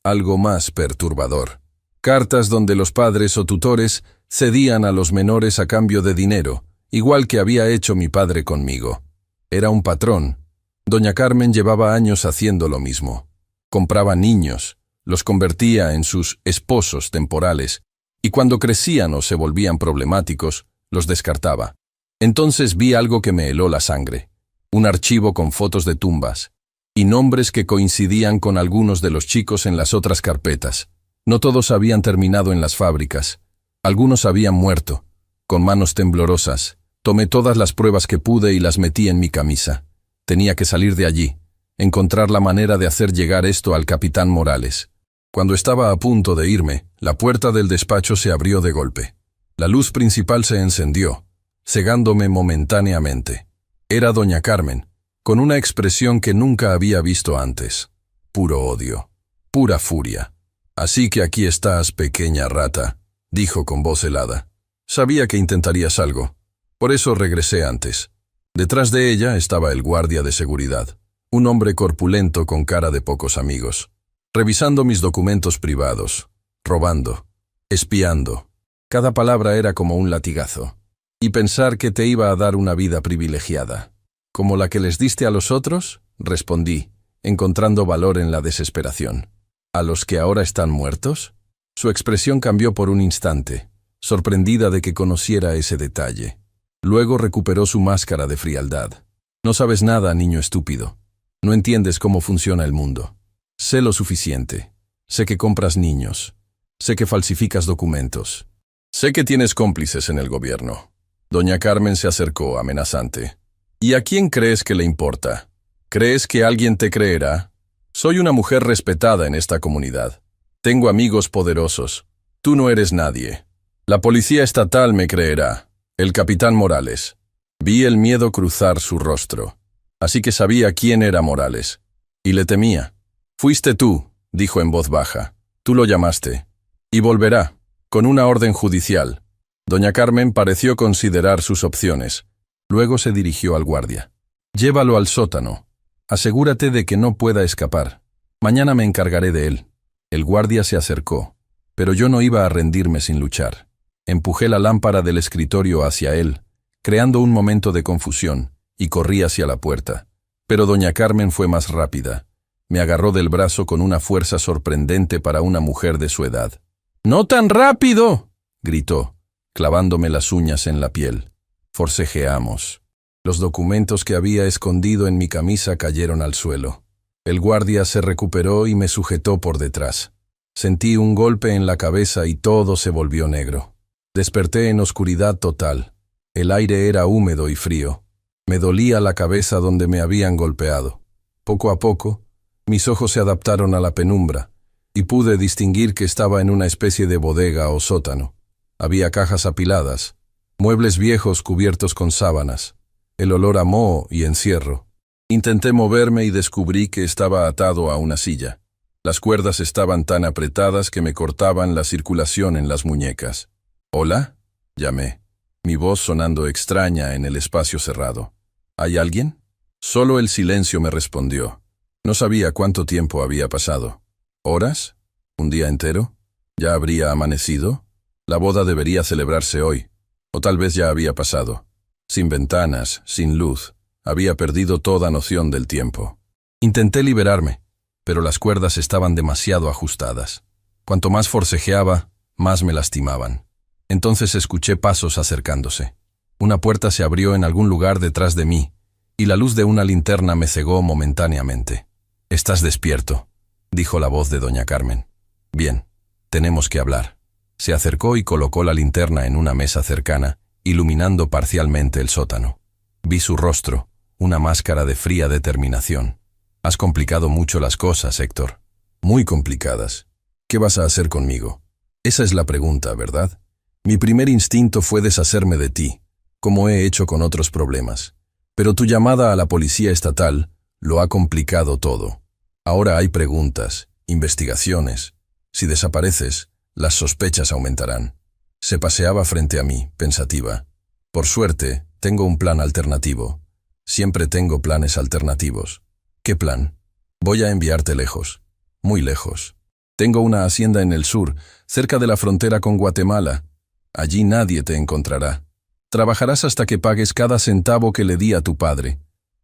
Speaker 1: algo más perturbador. Cartas donde los padres o tutores cedían a los menores a cambio de dinero, igual que había hecho mi padre conmigo. Era un patrón. Doña Carmen llevaba años haciendo lo mismo. Compraba niños, los convertía en sus esposos temporales, y cuando crecían o se volvían problemáticos, los descartaba. Entonces vi algo que me heló la sangre. Un archivo con fotos de tumbas y nombres que coincidían con algunos de los chicos en las otras carpetas. No todos habían terminado en las fábricas. Algunos habían muerto. Con manos temblorosas, tomé todas las pruebas que pude y las metí en mi camisa. Tenía que salir de allí, encontrar la manera de hacer llegar esto al capitán Morales. Cuando estaba a punto de irme, la puerta del despacho se abrió de golpe. La luz principal se encendió, cegándome momentáneamente. Era doña Carmen, con una expresión que nunca había visto antes. Puro odio, pura furia. Así que aquí estás, pequeña rata, dijo con voz helada. Sabía que intentarías algo, por eso regresé antes. Detrás de ella estaba el guardia de seguridad, un hombre corpulento con cara de pocos amigos, revisando mis documentos privados, robando, espiando. Cada palabra era como un latigazo. Y pensar que te iba a dar una vida privilegiada. ¿Como la que les diste a los otros? Respondí, encontrando valor en la desesperación. ¿A los que ahora están muertos? Su expresión cambió por un instante, sorprendida de que conociera ese detalle. Luego recuperó su máscara de frialdad. No sabes nada, niño estúpido. No entiendes cómo funciona el mundo. Sé lo suficiente. Sé que compras niños. Sé que falsificas documentos. Sé que tienes cómplices en el gobierno. Doña Carmen se acercó, amenazante. ¿Y a quién crees que le importa? ¿Crees que alguien te creerá? Soy una mujer respetada en esta comunidad. Tengo amigos poderosos. Tú no eres nadie. La policía estatal me creerá. El capitán Morales. Vi el miedo cruzar su rostro. Así que sabía quién era Morales. Y le temía. Fuiste tú, dijo en voz baja. Tú lo llamaste. Y volverá, con una orden judicial. Doña Carmen pareció considerar sus opciones. Luego se dirigió al guardia. Llévalo al sótano. Asegúrate de que no pueda escapar. Mañana me encargaré de él. El guardia se acercó, pero yo no iba a rendirme sin luchar. Empujé la lámpara del escritorio hacia él, creando un momento de confusión, y corrí hacia la puerta. Pero doña Carmen fue más rápida. Me agarró del brazo con una fuerza sorprendente para una mujer de su edad. ¡No tan rápido!, gritó, clavándome las uñas en la piel. Forcejeamos. Los documentos que había escondido en mi camisa cayeron al suelo. El guardia se recuperó y me sujetó por detrás. Sentí un golpe en la cabeza y todo se volvió negro. Desperté en oscuridad total. El aire era húmedo y frío. Me dolía la cabeza donde me habían golpeado. Poco a poco, mis ojos se adaptaron a la penumbra y pude distinguir que estaba en una especie de bodega o sótano. Había cajas apiladas, muebles viejos cubiertos con sábanas, el olor a moho y encierro. Intenté moverme y descubrí que estaba atado a una silla. Las cuerdas estaban tan apretadas que me cortaban la circulación en las muñecas. «¿Hola?», llamé, mi voz sonando extraña en el espacio cerrado. «¿Hay alguien?». Solo el silencio me respondió. No sabía cuánto tiempo había pasado. ¿Horas? ¿Un día entero? ¿Ya habría amanecido? La boda debería celebrarse hoy. O tal vez ya había pasado. Sin ventanas, sin luz. Había perdido toda noción del tiempo. Intenté liberarme, pero las cuerdas estaban demasiado ajustadas. Cuanto más forcejeaba, más me lastimaban. Entonces escuché pasos acercándose. Una puerta se abrió en algún lugar detrás de mí, y la luz de una linterna me cegó momentáneamente. «Estás despierto», dijo la voz de doña Carmen. «Bien, tenemos que hablar». Se acercó y colocó la linterna en una mesa cercana, iluminando parcialmente el sótano. Vi su rostro, una máscara de fría determinación. «Has complicado mucho las cosas, Héctor. Muy complicadas. ¿Qué vas a hacer conmigo? Esa es la pregunta, ¿verdad? Mi primer instinto fue deshacerme de ti, como he hecho con otros problemas. Pero tu llamada a la policía estatal lo ha complicado todo. Ahora hay preguntas, investigaciones. Si desapareces, las sospechas aumentarán». Se paseaba frente a mí, pensativa. «Por suerte, tengo un plan alternativo. Siempre tengo planes alternativos». «¿Qué plan?». «Voy a enviarte lejos. Muy lejos. Tengo una hacienda en el sur, cerca de la frontera con Guatemala. Allí nadie te encontrará. Trabajarás hasta que pagues cada centavo que le di a tu padre,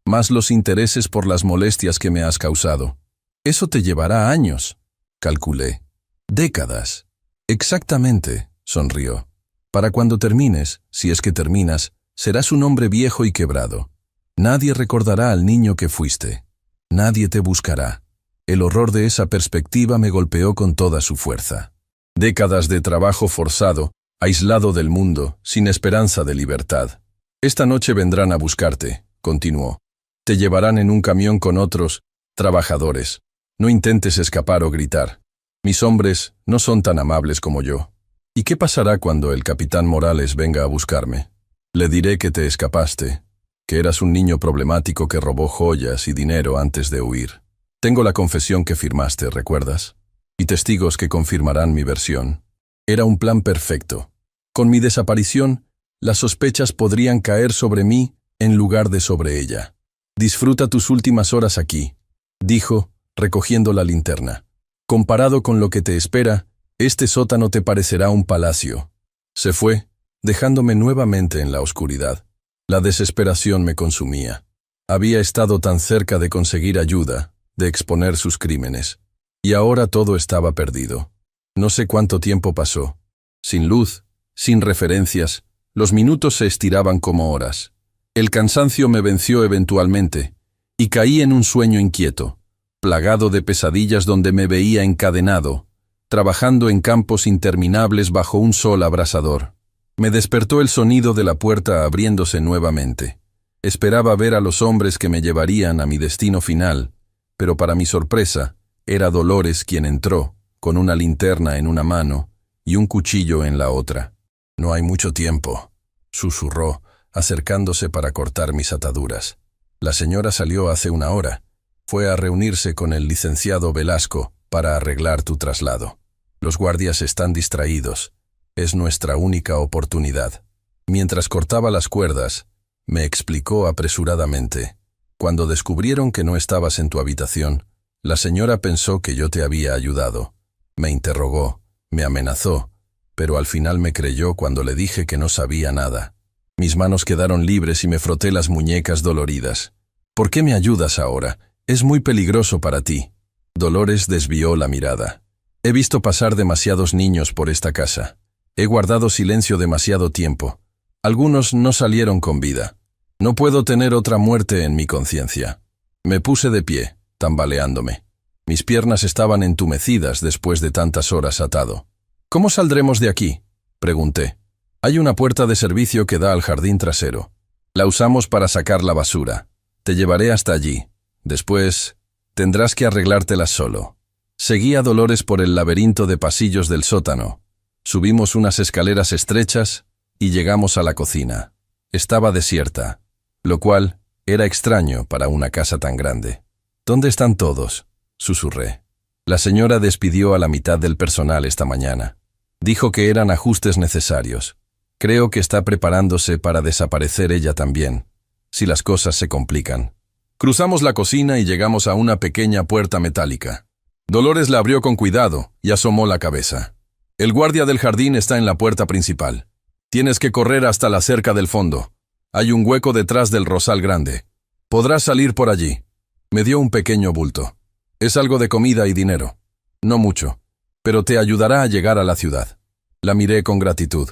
Speaker 1: más los intereses por las molestias que me has causado. Eso te llevará años», calculé. «Décadas». «Exactamente», sonrió. «Para cuando termines, si es que terminas, serás un hombre viejo y quebrado. Nadie recordará al niño que fuiste. Nadie te buscará». El horror de esa perspectiva me golpeó con toda su fuerza. Décadas de trabajo forzado, aislado del mundo, sin esperanza de libertad. «Esta noche vendrán a buscarte», continuó. «Te llevarán en un camión con otros trabajadores. No intentes escapar o gritar. Mis hombres no son tan amables como yo. ¿Y qué pasará cuando el capitán Morales venga a buscarme? Le diré que te escapaste, que eras un niño problemático que robó joyas y dinero antes de huir. Tengo la confesión que firmaste, ¿recuerdas? Y testigos que confirmarán mi versión. Era un plan perfecto. Con mi desaparición, las sospechas podrían caer sobre mí en lugar de sobre ella. Disfruta tus últimas horas aquí», dijo, recogiendo la linterna. «Comparado con lo que te espera, este sótano te parecerá un palacio». Se fue, dejándome nuevamente en la oscuridad. La desesperación me consumía. Había estado tan cerca de conseguir ayuda, de exponer sus crímenes. Y ahora todo estaba perdido. No sé cuánto tiempo pasó. Sin luz, sin referencias, los minutos se estiraban como horas. El cansancio me venció eventualmente, y caí en un sueño inquieto, plagado de pesadillas donde me veía encadenado, trabajando en campos interminables bajo un sol abrasador. Me despertó el sonido de la puerta abriéndose nuevamente. Esperaba ver a los hombres que me llevarían a mi destino final, pero para mi sorpresa, era Dolores quien entró, con una linterna en una mano y un cuchillo en la otra. «No hay mucho tiempo», susurró, acercándose para cortar mis ataduras. «La señora salió hace una hora. Fue a reunirse con el licenciado Velasco para arreglar tu traslado. Los guardias están distraídos. Es nuestra única oportunidad». Mientras cortaba las cuerdas, me explicó apresuradamente. «Cuando descubrieron que no estabas en tu habitación, la señora pensó que yo te había ayudado. Me interrogó, me amenazó, pero al final me creyó cuando le dije que no sabía nada. Mis manos quedaron libres y me froté las muñecas doloridas. ¿Por qué me ayudas ahora? Es muy peligroso para ti». Dolores desvió la mirada. «He visto pasar demasiados niños por esta casa. He guardado silencio demasiado tiempo. Algunos no salieron con vida. No puedo tener otra muerte en mi conciencia». Me puse de pie, tambaleándome. Mis piernas estaban entumecidas después de tantas horas atado. «¿Cómo saldremos de aquí?», pregunté. «Hay una puerta de servicio que da al jardín trasero. La usamos para sacar la basura. Te llevaré hasta allí. Después, tendrás que arreglártelas solo». Seguí a Dolores por el laberinto de pasillos del sótano. Subimos unas escaleras estrechas y llegamos a la cocina. Estaba desierta, lo cual era extraño para una casa tan grande. «¿Dónde están todos?», susurré. «La señora despidió a la mitad del personal esta mañana. Dijo que eran ajustes necesarios. Creo que está preparándose para desaparecer ella también, si las cosas se complican». Cruzamos la cocina y llegamos a una pequeña puerta metálica. Dolores la abrió con cuidado y asomó la cabeza. «El guardia del jardín está en la puerta principal. Tienes que correr hasta la cerca del fondo. Hay un hueco detrás del rosal grande. Podrás salir por allí». Me dio un pequeño bulto. «Es algo de comida y dinero. No mucho, pero te ayudará a llegar a la ciudad». La miré con gratitud.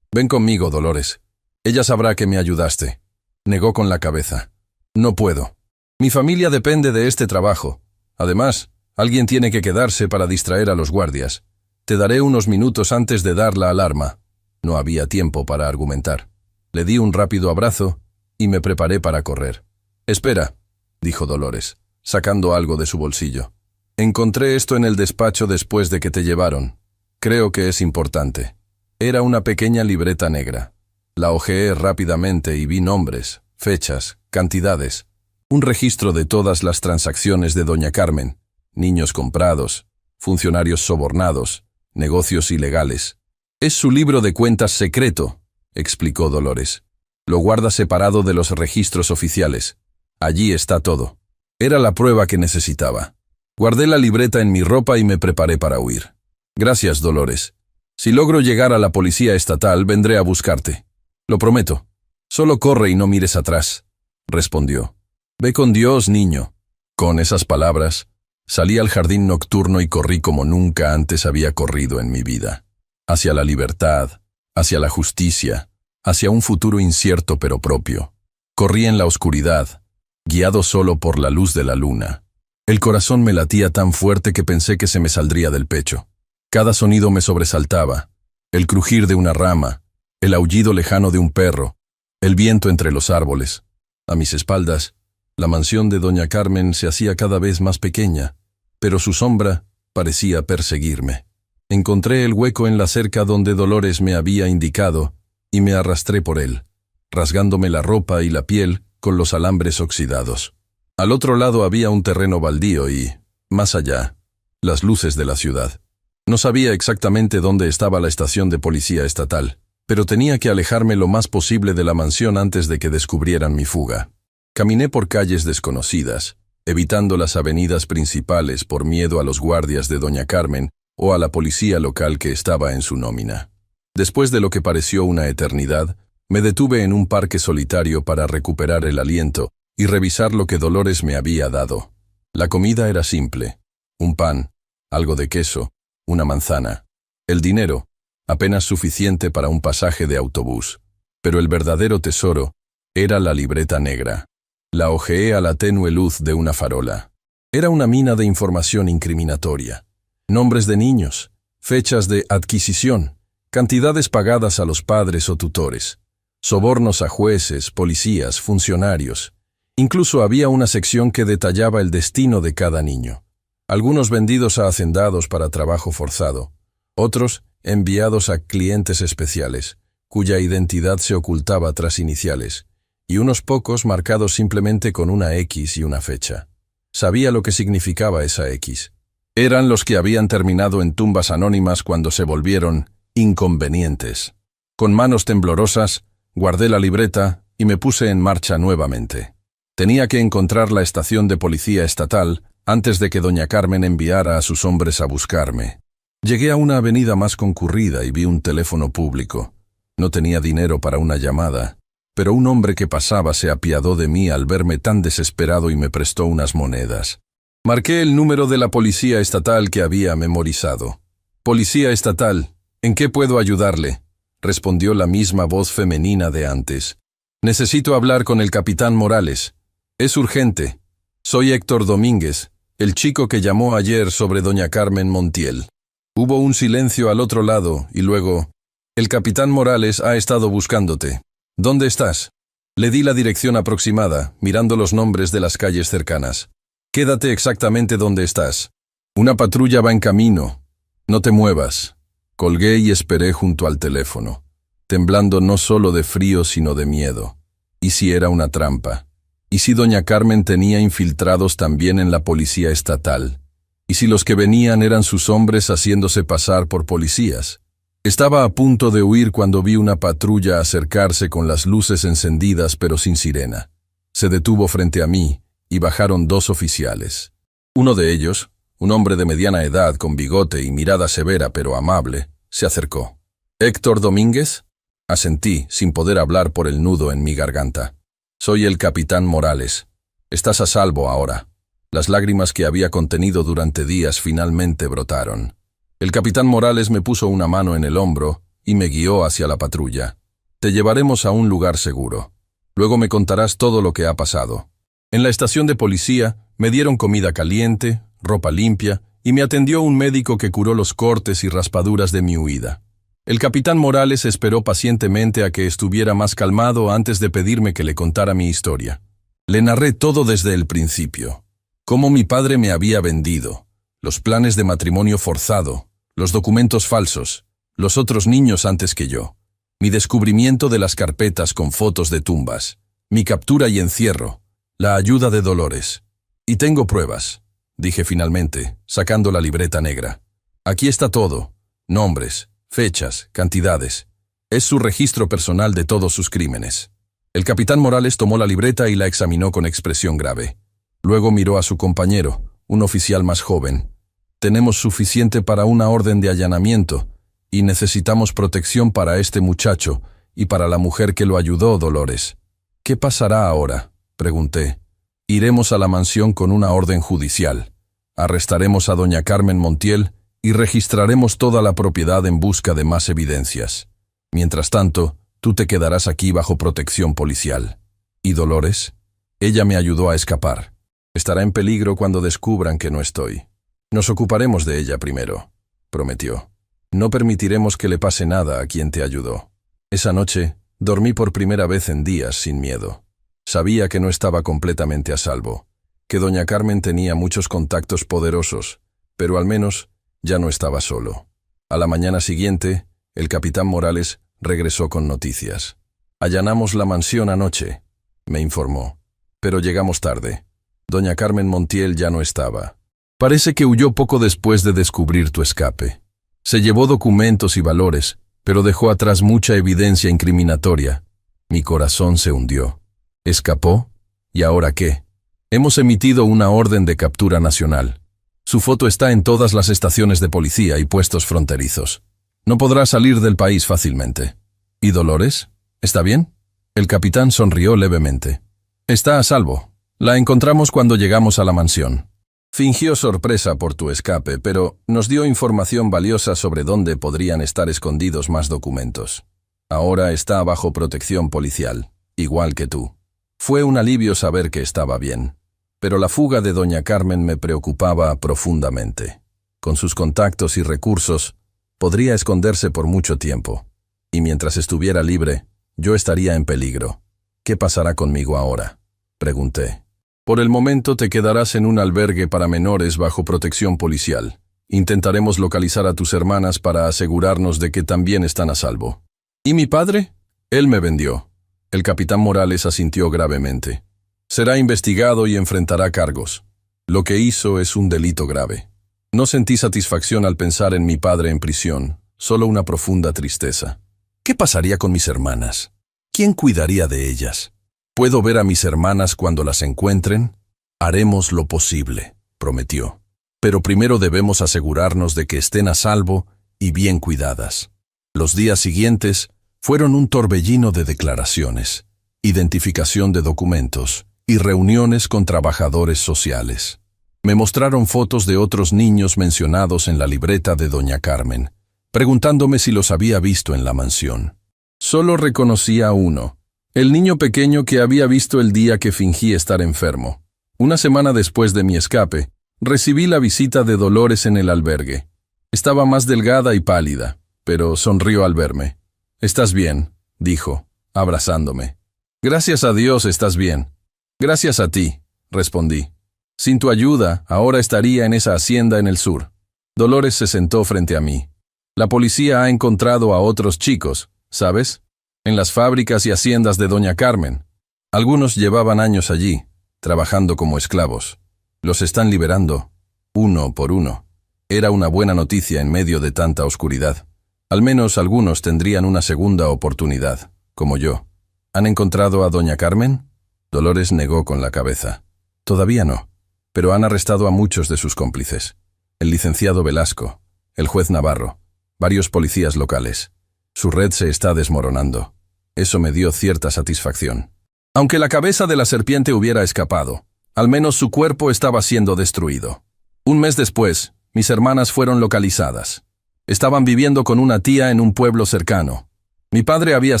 Speaker 1: «Ven conmigo, Dolores. Ella sabrá que me ayudaste». Negó con la cabeza. «No puedo. Mi familia depende de este trabajo. Además, alguien tiene que quedarse para distraer a los guardias. Te daré unos minutos antes de dar la alarma». No había tiempo para argumentar. Le di un rápido abrazo y me preparé para correr. «Espera», dijo Dolores, sacando algo de su bolsillo. «Encontré esto en el despacho después de que te llevaron. Creo que es importante». Era una pequeña libreta negra. La hojeé rápidamente y vi nombres, fechas, cantidades. Un registro de todas las transacciones de doña Carmen, niños comprados, funcionarios sobornados, negocios ilegales. «Es su libro de cuentas secreto», explicó Dolores. «Lo guarda separado de los registros oficiales. Allí está todo». Era la prueba que necesitaba. Guardé la libreta en mi ropa y me preparé para huir. «Gracias, Dolores. Si logro llegar a la policía estatal, vendré a buscarte. Lo prometo. Solo corre y no mires atrás», respondió. «Ve con Dios, niño». Con esas palabras, salí al jardín nocturno y corrí como nunca antes había corrido en mi vida. Hacia la libertad, hacia la justicia, hacia un futuro incierto pero propio. Corrí en la oscuridad, guiado solo por la luz de la luna. El corazón me latía tan fuerte que pensé que se me saldría del pecho. Cada sonido me sobresaltaba: el crujir de una rama, el aullido lejano de un perro, el viento entre los árboles. A mis espaldas, la mansión de doña Carmen se hacía cada vez más pequeña, pero su sombra parecía perseguirme. Encontré el hueco en la cerca donde Dolores me había indicado y me arrastré por él, rasgándome la ropa y la piel con los alambres oxidados. Al otro lado había un terreno baldío y, más allá, las luces de la ciudad. No sabía exactamente dónde estaba la estación de policía estatal, pero tenía que alejarme lo más posible de la mansión antes de que descubrieran mi fuga. Caminé por calles desconocidas, evitando las avenidas principales por miedo a los guardias de doña Carmen o a la policía local que estaba en su nómina. Después de lo que pareció una eternidad, me detuve en un parque solitario para recuperar el aliento y revisar lo que Dolores me había dado. La comida era simple: un pan, algo de queso, una manzana. El dinero, apenas suficiente para un pasaje de autobús. Pero el verdadero tesoro era la libreta negra. La hojeé a la tenue luz de una farola. Era una mina de información incriminatoria. Nombres de niños, fechas de adquisición, cantidades pagadas a los padres o tutores, sobornos a jueces, policías, funcionarios. Incluso había una sección que detallaba el destino de cada niño. Algunos vendidos a hacendados para trabajo forzado, otros enviados a clientes especiales, cuya identidad se ocultaba tras iniciales, y unos pocos marcados simplemente con una X y una fecha. Sabía lo que significaba esa X. Eran los que habían terminado en tumbas anónimas cuando se volvieron inconvenientes. Con manos temblorosas, guardé la libreta y me puse en marcha nuevamente. Tenía que encontrar la estación de policía estatal antes de que doña Carmen enviara a sus hombres a buscarme. Llegué a una avenida más concurrida y vi un teléfono público. No tenía dinero para una llamada, pero un hombre que pasaba se apiadó de mí al verme tan desesperado y me prestó unas monedas. Marqué el número de la policía estatal que había memorizado. «Policía estatal, ¿en qué puedo ayudarle?», respondió la misma voz femenina de antes. «Necesito hablar con el capitán Morales. Es urgente. Soy Héctor Domínguez, el chico que llamó ayer sobre doña Carmen Montiel». Hubo un silencio al otro lado y luego: «El capitán Morales ha estado buscándote. ¿Dónde estás?». Le di la dirección aproximada, mirando los nombres de las calles cercanas. «Quédate exactamente donde estás. Una patrulla va en camino. No te muevas». Colgué y esperé junto al teléfono, temblando no solo de frío sino de miedo. ¿Y si era una trampa? ¿Y si doña Carmen tenía infiltrados también en la policía estatal? ¿Y si los que venían eran sus hombres haciéndose pasar por policías? Estaba a punto de huir cuando vi una patrulla acercarse con las luces encendidas pero sin sirena. Se detuvo frente a mí y bajaron 2 oficiales. Uno de ellos, un hombre de mediana edad con bigote y mirada severa pero amable, se acercó. «¿Héctor Domínguez?». Asentí, sin poder hablar por el nudo en mi garganta. «Soy el capitán Morales. Estás a salvo ahora». Las lágrimas que había contenido durante días finalmente brotaron. El capitán Morales me puso una mano en el hombro y me guió hacia la patrulla. «Te llevaremos a un lugar seguro. Luego me contarás todo lo que ha pasado». En la estación de policía me dieron comida caliente, ropa limpia, y me atendió un médico que curó los cortes y raspaduras de mi huida. El capitán Morales esperó pacientemente a que estuviera más calmado antes de pedirme que le contara mi historia. Le narré todo desde el principio. Cómo mi padre me había vendido, los planes de matrimonio forzado, los documentos falsos, los otros niños antes que yo, mi descubrimiento de las carpetas con fotos de tumbas, mi captura y encierro, la ayuda de Dolores. «Y tengo pruebas», dije finalmente, sacando la libreta negra. «Aquí está todo, nombres, fechas, cantidades. Es su registro personal de todos sus crímenes». El capitán Morales tomó la libreta y la examinó con expresión grave. Luego miró a su compañero, un oficial más joven. «Tenemos suficiente para una orden de allanamiento, y necesitamos protección para este muchacho y para la mujer que lo ayudó, Dolores». «¿Qué pasará ahora?», pregunté. «Iremos a la mansión con una orden judicial. Arrestaremos a doña Carmen Montiel y registraremos toda la propiedad en busca de más evidencias. Mientras tanto, tú te quedarás aquí bajo protección policial». «¿Y Dolores?». «Ella me ayudó a escapar. Estará en peligro cuando descubran que no estoy. Nos ocuparemos de ella primero», prometió. «No permitiremos que le pase nada a quien te ayudó». Esa noche, dormí por primera vez en días sin miedo. Sabía que no estaba completamente a salvo, que doña Carmen tenía muchos contactos poderosos, pero al menos ya no estaba solo. A la mañana siguiente, el capitán Morales regresó con noticias. «Allanamos la mansión anoche», me informó, «pero llegamos tarde. Doña Carmen Montiel ya no estaba. Parece que huyó poco después de descubrir tu escape. Se llevó documentos y valores, pero dejó atrás mucha evidencia incriminatoria». Mi corazón se hundió. ¿Escapó? ¿Y ahora qué? Hemos emitido una orden de captura nacional. Su foto está en todas las estaciones de policía y puestos fronterizos. No podrá salir del país fácilmente. ¿Y Dolores? ¿Está bien? El capitán sonrió levemente. «Está a salvo. La encontramos cuando llegamos a la mansión. Fingió sorpresa por tu escape, pero nos dio información valiosa sobre dónde podrían estar escondidos más documentos. Ahora está bajo protección policial, igual que tú». Fue un alivio saber que estaba bien, pero la fuga de doña Carmen me preocupaba profundamente. Con sus contactos y recursos, Podría esconderse por mucho tiempo. Y mientras estuviera libre, yo estaría en peligro. ¿Qué pasará conmigo ahora?, pregunté. Por el momento te quedarás en un albergue para menores bajo protección policial. Intentaremos localizar a tus hermanas para asegurarnos de que también están a salvo. ¿Y mi padre? Él me vendió. El capitán Morales asintió gravemente. Será investigado y enfrentará cargos. Lo que hizo es un delito grave. No sentí satisfacción al pensar en mi padre en prisión, solo una profunda tristeza. ¿Qué pasaría con mis hermanas? ¿Quién cuidaría de ellas? ¿Puedo ver a mis hermanas cuando las encuentren? Haremos lo posible, prometió. Pero primero debemos asegurarnos de que estén a salvo y bien cuidadas. Los días siguientes fueron un torbellino de declaraciones, identificación de documentos y reuniones con trabajadores sociales. Me mostraron fotos de otros niños mencionados en la libreta de doña Carmen, preguntándome si los había visto en la mansión. Solo reconocí a uno, el niño pequeño que había visto el día que fingí estar enfermo. Una semana después de mi escape, recibí la visita de Dolores en el albergue. Estaba más delgada y pálida, pero sonrió al verme. «¿Estás bien?», dijo, abrazándome. «Gracias a Dios estás bien». «Gracias a ti», respondí. «Sin tu ayuda, ahora estaría en esa hacienda en el sur». Dolores se sentó frente a mí. «La policía ha encontrado a otros chicos, ¿sabes? En las fábricas y haciendas de doña Carmen. Algunos llevaban años allí, trabajando como esclavos. Los están liberando, uno por uno». Era una buena noticia en medio de tanta oscuridad. Al menos algunos tendrían una segunda oportunidad, como yo. ¿Han encontrado a doña Carmen?». Dolores negó con la cabeza. «Todavía no, pero han arrestado a muchos de sus cómplices. El licenciado Velasco, el juez Navarro, varios policías locales. Su red se está desmoronando. Eso me dio cierta satisfacción. Aunque la cabeza de la serpiente hubiera escapado, al menos su cuerpo estaba siendo destruido. Un mes después, mis hermanas fueron localizadas. Estaban viviendo con una tía en un pueblo cercano. Mi padre había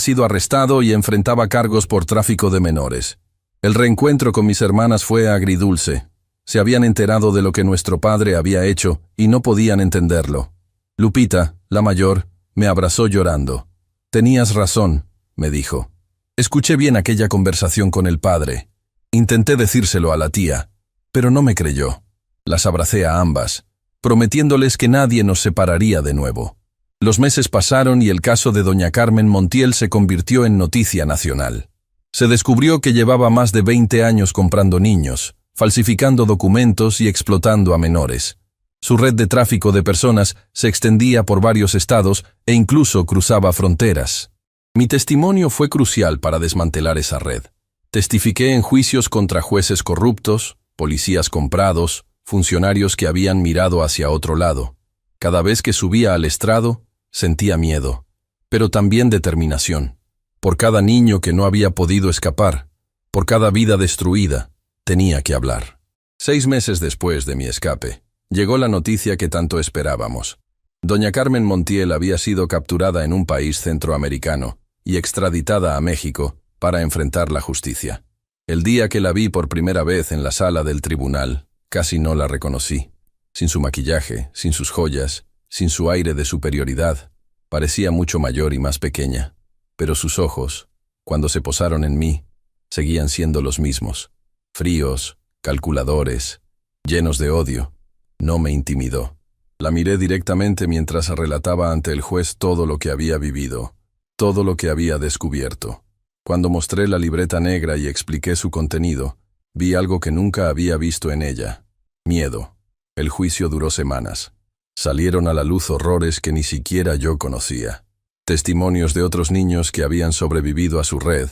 Speaker 1: sido arrestado y enfrentaba cargos por tráfico de menores. El reencuentro con mis hermanas fue agridulce. Se habían enterado de lo que nuestro padre había hecho y no podían entenderlo. Lupita, la mayor, me abrazó llorando. «Tenías razón», me dijo. «Escuché bien aquella conversación con el padre. Intenté decírselo a la tía, pero no me creyó». Las abracé a ambas, prometiéndoles que nadie nos separaría de nuevo. Los meses pasaron y el caso de doña Carmen Montiel se convirtió en noticia nacional. Se descubrió que llevaba más de 20 años comprando niños, falsificando documentos y explotando a menores. Su red de tráfico de personas se extendía por varios estados e incluso cruzaba fronteras. Mi testimonio fue crucial para desmantelar esa red. Testifiqué en juicios contra jueces corruptos, policías comprados, funcionarios que habían mirado hacia otro lado. Cada vez que subía al estrado, sentía miedo, pero también determinación. Por cada niño que no había podido escapar, por cada vida destruida, tenía que hablar. 6 meses después de mi escape, llegó la noticia que tanto esperábamos. Doña Carmen Montiel había sido capturada en un país centroamericano y extraditada a México para enfrentar la justicia. El día que la vi por primera vez en la sala del tribunal, casi no la reconocí. Sin su maquillaje, sin sus joyas, sin su aire de superioridad, parecía mucho mayor y más pequeña. Pero sus ojos, cuando se posaron en mí, seguían siendo los mismos. Fríos, calculadores, llenos de odio. No me intimidó. La miré directamente mientras relataba ante el juez todo lo que había vivido, todo lo que había descubierto. Cuando mostré la libreta negra y expliqué su contenido, vi algo que nunca había visto en ella. Miedo. El juicio duró semanas. Salieron a la luz horrores que ni siquiera yo conocía. Testimonios de otros niños que habían sobrevivido a su red,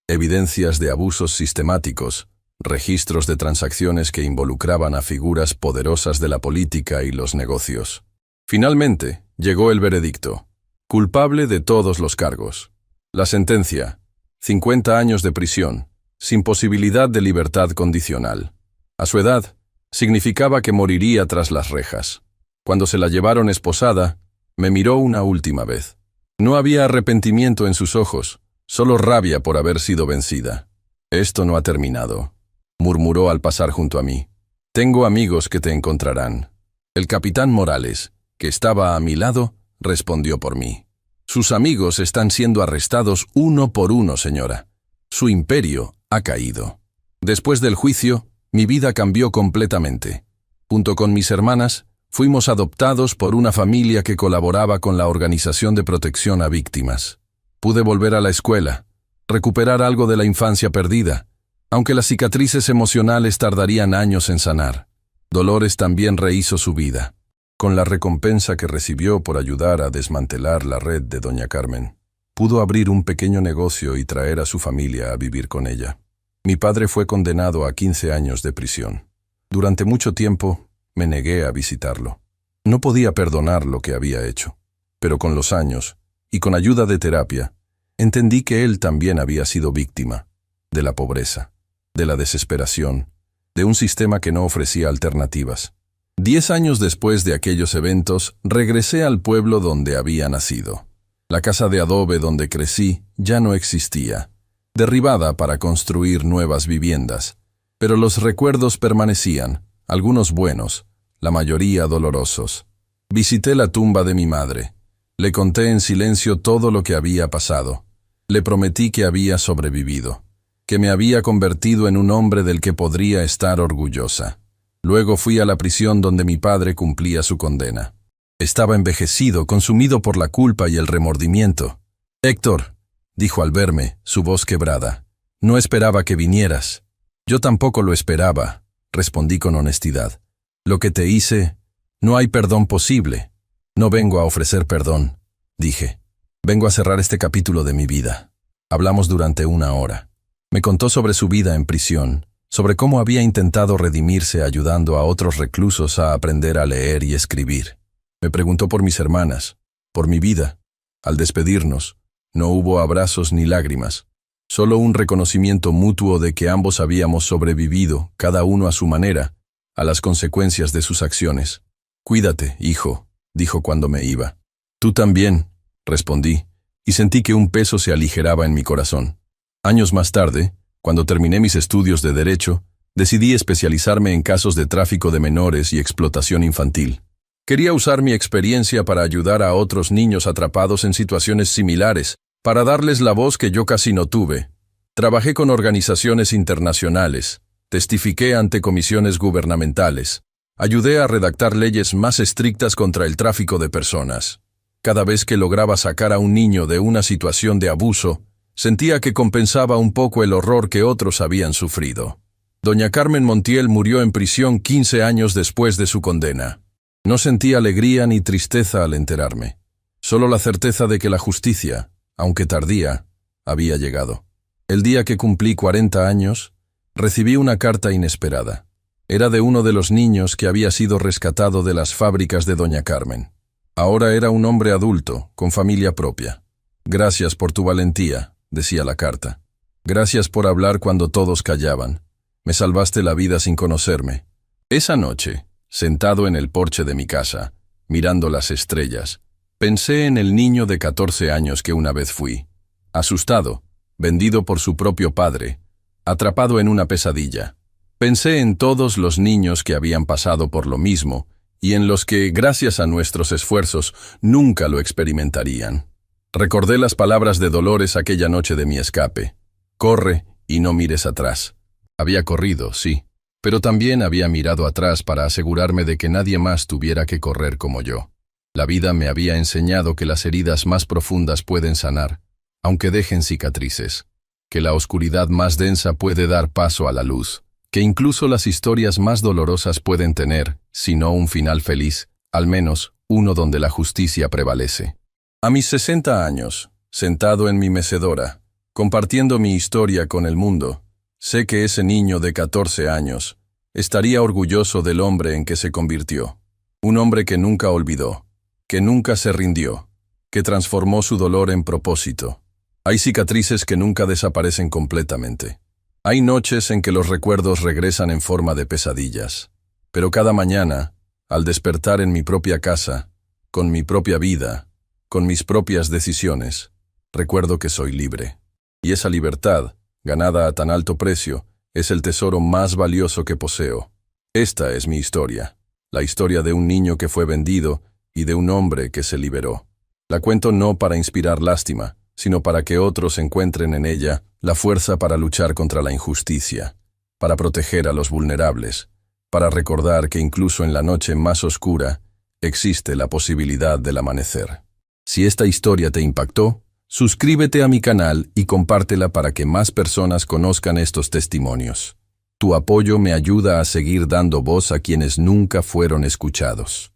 Speaker 1: evidencias de abusos sistemáticos, registros de transacciones que involucraban a figuras poderosas de la política y los negocios. Finalmente, llegó el veredicto. Culpable de todos los cargos. La sentencia: 50 años de prisión, sin posibilidad de libertad condicional. A su edad, significaba que moriría tras las rejas. Cuando se la llevaron esposada, me miró una última vez. No había arrepentimiento en sus ojos, solo rabia por haber sido vencida. «Esto no ha terminado», murmuró al pasar junto a mí. «Tengo amigos que te encontrarán». El capitán Morales, que estaba a mi lado, respondió por mí. Sus amigos están siendo arrestados uno por uno, señora. Su imperio ha caído. Después del juicio, mi vida cambió completamente. Junto con mis hermanas, fuimos adoptados por una familia que colaboraba con la Organización de Protección a Víctimas. Pude volver a la escuela, recuperar algo de la infancia perdida, aunque las cicatrices emocionales tardarían años en sanar. Dolores también rehizo su vida, con la recompensa que recibió por ayudar a desmantelar la red de doña Carmen. Pudo abrir un pequeño negocio y traer a su familia a vivir con ella. Mi padre fue condenado a 15 años de prisión. Durante mucho tiempo, me negué a visitarlo. No podía perdonar lo que había hecho, pero con los años, y con ayuda de terapia, entendí que él también había sido víctima de la pobreza, de la desesperación, de un sistema que no ofrecía alternativas. 10 años después de aquellos eventos, regresé al pueblo donde había nacido. La casa de adobe donde crecí ya no existía, derribada para construir nuevas viviendas, pero los recuerdos permanecían, algunos buenos, la mayoría dolorosos. Visité la tumba de mi madre. Le conté en silencio todo lo que había pasado. Le prometí que había sobrevivido, que me había convertido en un hombre del que podría estar orgullosa. Luego fui a la prisión donde mi padre cumplía su condena. Estaba envejecido, consumido por la culpa y el remordimiento. «Héctor», dijo al verme, su voz quebrada, «no esperaba que vinieras». «Yo tampoco lo esperaba», respondí con honestidad. «Lo que te hice, no hay perdón posible». «No vengo a ofrecer perdón», dije. «Vengo a cerrar este capítulo de mi vida». Hablamos durante 1 hora. Me contó sobre su vida en prisión, sobre cómo había intentado redimirse ayudando a otros reclusos a aprender a leer y escribir. Me preguntó por mis hermanas, por mi vida. Al despedirnos, no hubo abrazos ni lágrimas, solo un reconocimiento mutuo de que ambos habíamos sobrevivido, cada uno a su manera, a las consecuencias de sus acciones. «Cuídate, hijo», dijo cuando me iba. «Tú también», respondí, y sentí que un peso se aligeraba en mi corazón. Años más tarde, cuando terminé mis estudios de Derecho, decidí especializarme en casos de tráfico de menores y explotación infantil. Quería usar mi experiencia para ayudar a otros niños atrapados en situaciones similares, para darles la voz que yo casi no tuve. Trabajé con organizaciones internacionales, testifiqué ante comisiones gubernamentales, ayudé a redactar leyes más estrictas contra el tráfico de personas. Cada vez que lograba sacar a un niño de una situación de abuso, sentía que compensaba un poco el horror que otros habían sufrido. Doña Carmen Montiel murió en prisión 15 años después de su condena. No sentí alegría ni tristeza al enterarme, solo la certeza de que la justicia, aunque tardía, había llegado. El día que cumplí 40 años, recibí una carta inesperada. Era de uno de los niños que había sido rescatado de las fábricas de doña Carmen. Ahora era un hombre adulto, con familia propia. «Gracias por tu valentía», decía la carta. «Gracias por hablar cuando todos callaban. Me salvaste la vida sin conocerme». Esa noche, sentado en el porche de mi casa, mirando las estrellas, pensé en el niño de 14 años que una vez fui. Asustado, vendido por su propio padre, atrapado en una pesadilla. Pensé en todos los niños que habían pasado por lo mismo y en los que, gracias a nuestros esfuerzos, nunca lo experimentarían. Recordé las palabras de Dolores aquella noche de mi escape. «Corre y no mires atrás». Había corrido, sí, pero también había mirado atrás para asegurarme de que nadie más tuviera que correr como yo. La vida me había enseñado que las heridas más profundas pueden sanar, aunque dejen cicatrices, que la oscuridad más densa puede dar paso a la luz, que incluso las historias más dolorosas pueden tener, si no un final feliz, al menos uno donde la justicia prevalece. A mis 60 años, sentado en mi mecedora, compartiendo mi historia con el mundo, sé que ese niño de 14 años estaría orgulloso del hombre en que se convirtió. Un hombre que nunca olvidó, que nunca se rindió, que transformó su dolor en propósito. Hay cicatrices que nunca desaparecen completamente. Hay noches en que los recuerdos regresan en forma de pesadillas. Pero cada mañana, al despertar en mi propia casa, con mi propia vida, con mis propias decisiones, recuerdo que soy libre. Y esa libertad, ganada a tan alto precio, es el tesoro más valioso que poseo. Esta es mi historia, la historia de un niño que fue vendido y de un hombre que se liberó. La cuento no para inspirar lástima, sino para que otros encuentren en ella la fuerza para luchar contra la injusticia, para proteger a los vulnerables, para recordar que incluso en la noche más oscura existe la posibilidad del amanecer. Si esta historia te impactó, suscríbete a mi canal y compártela para que más personas conozcan estos testimonios. Tu apoyo me ayuda a seguir dando voz a quienes nunca fueron escuchados.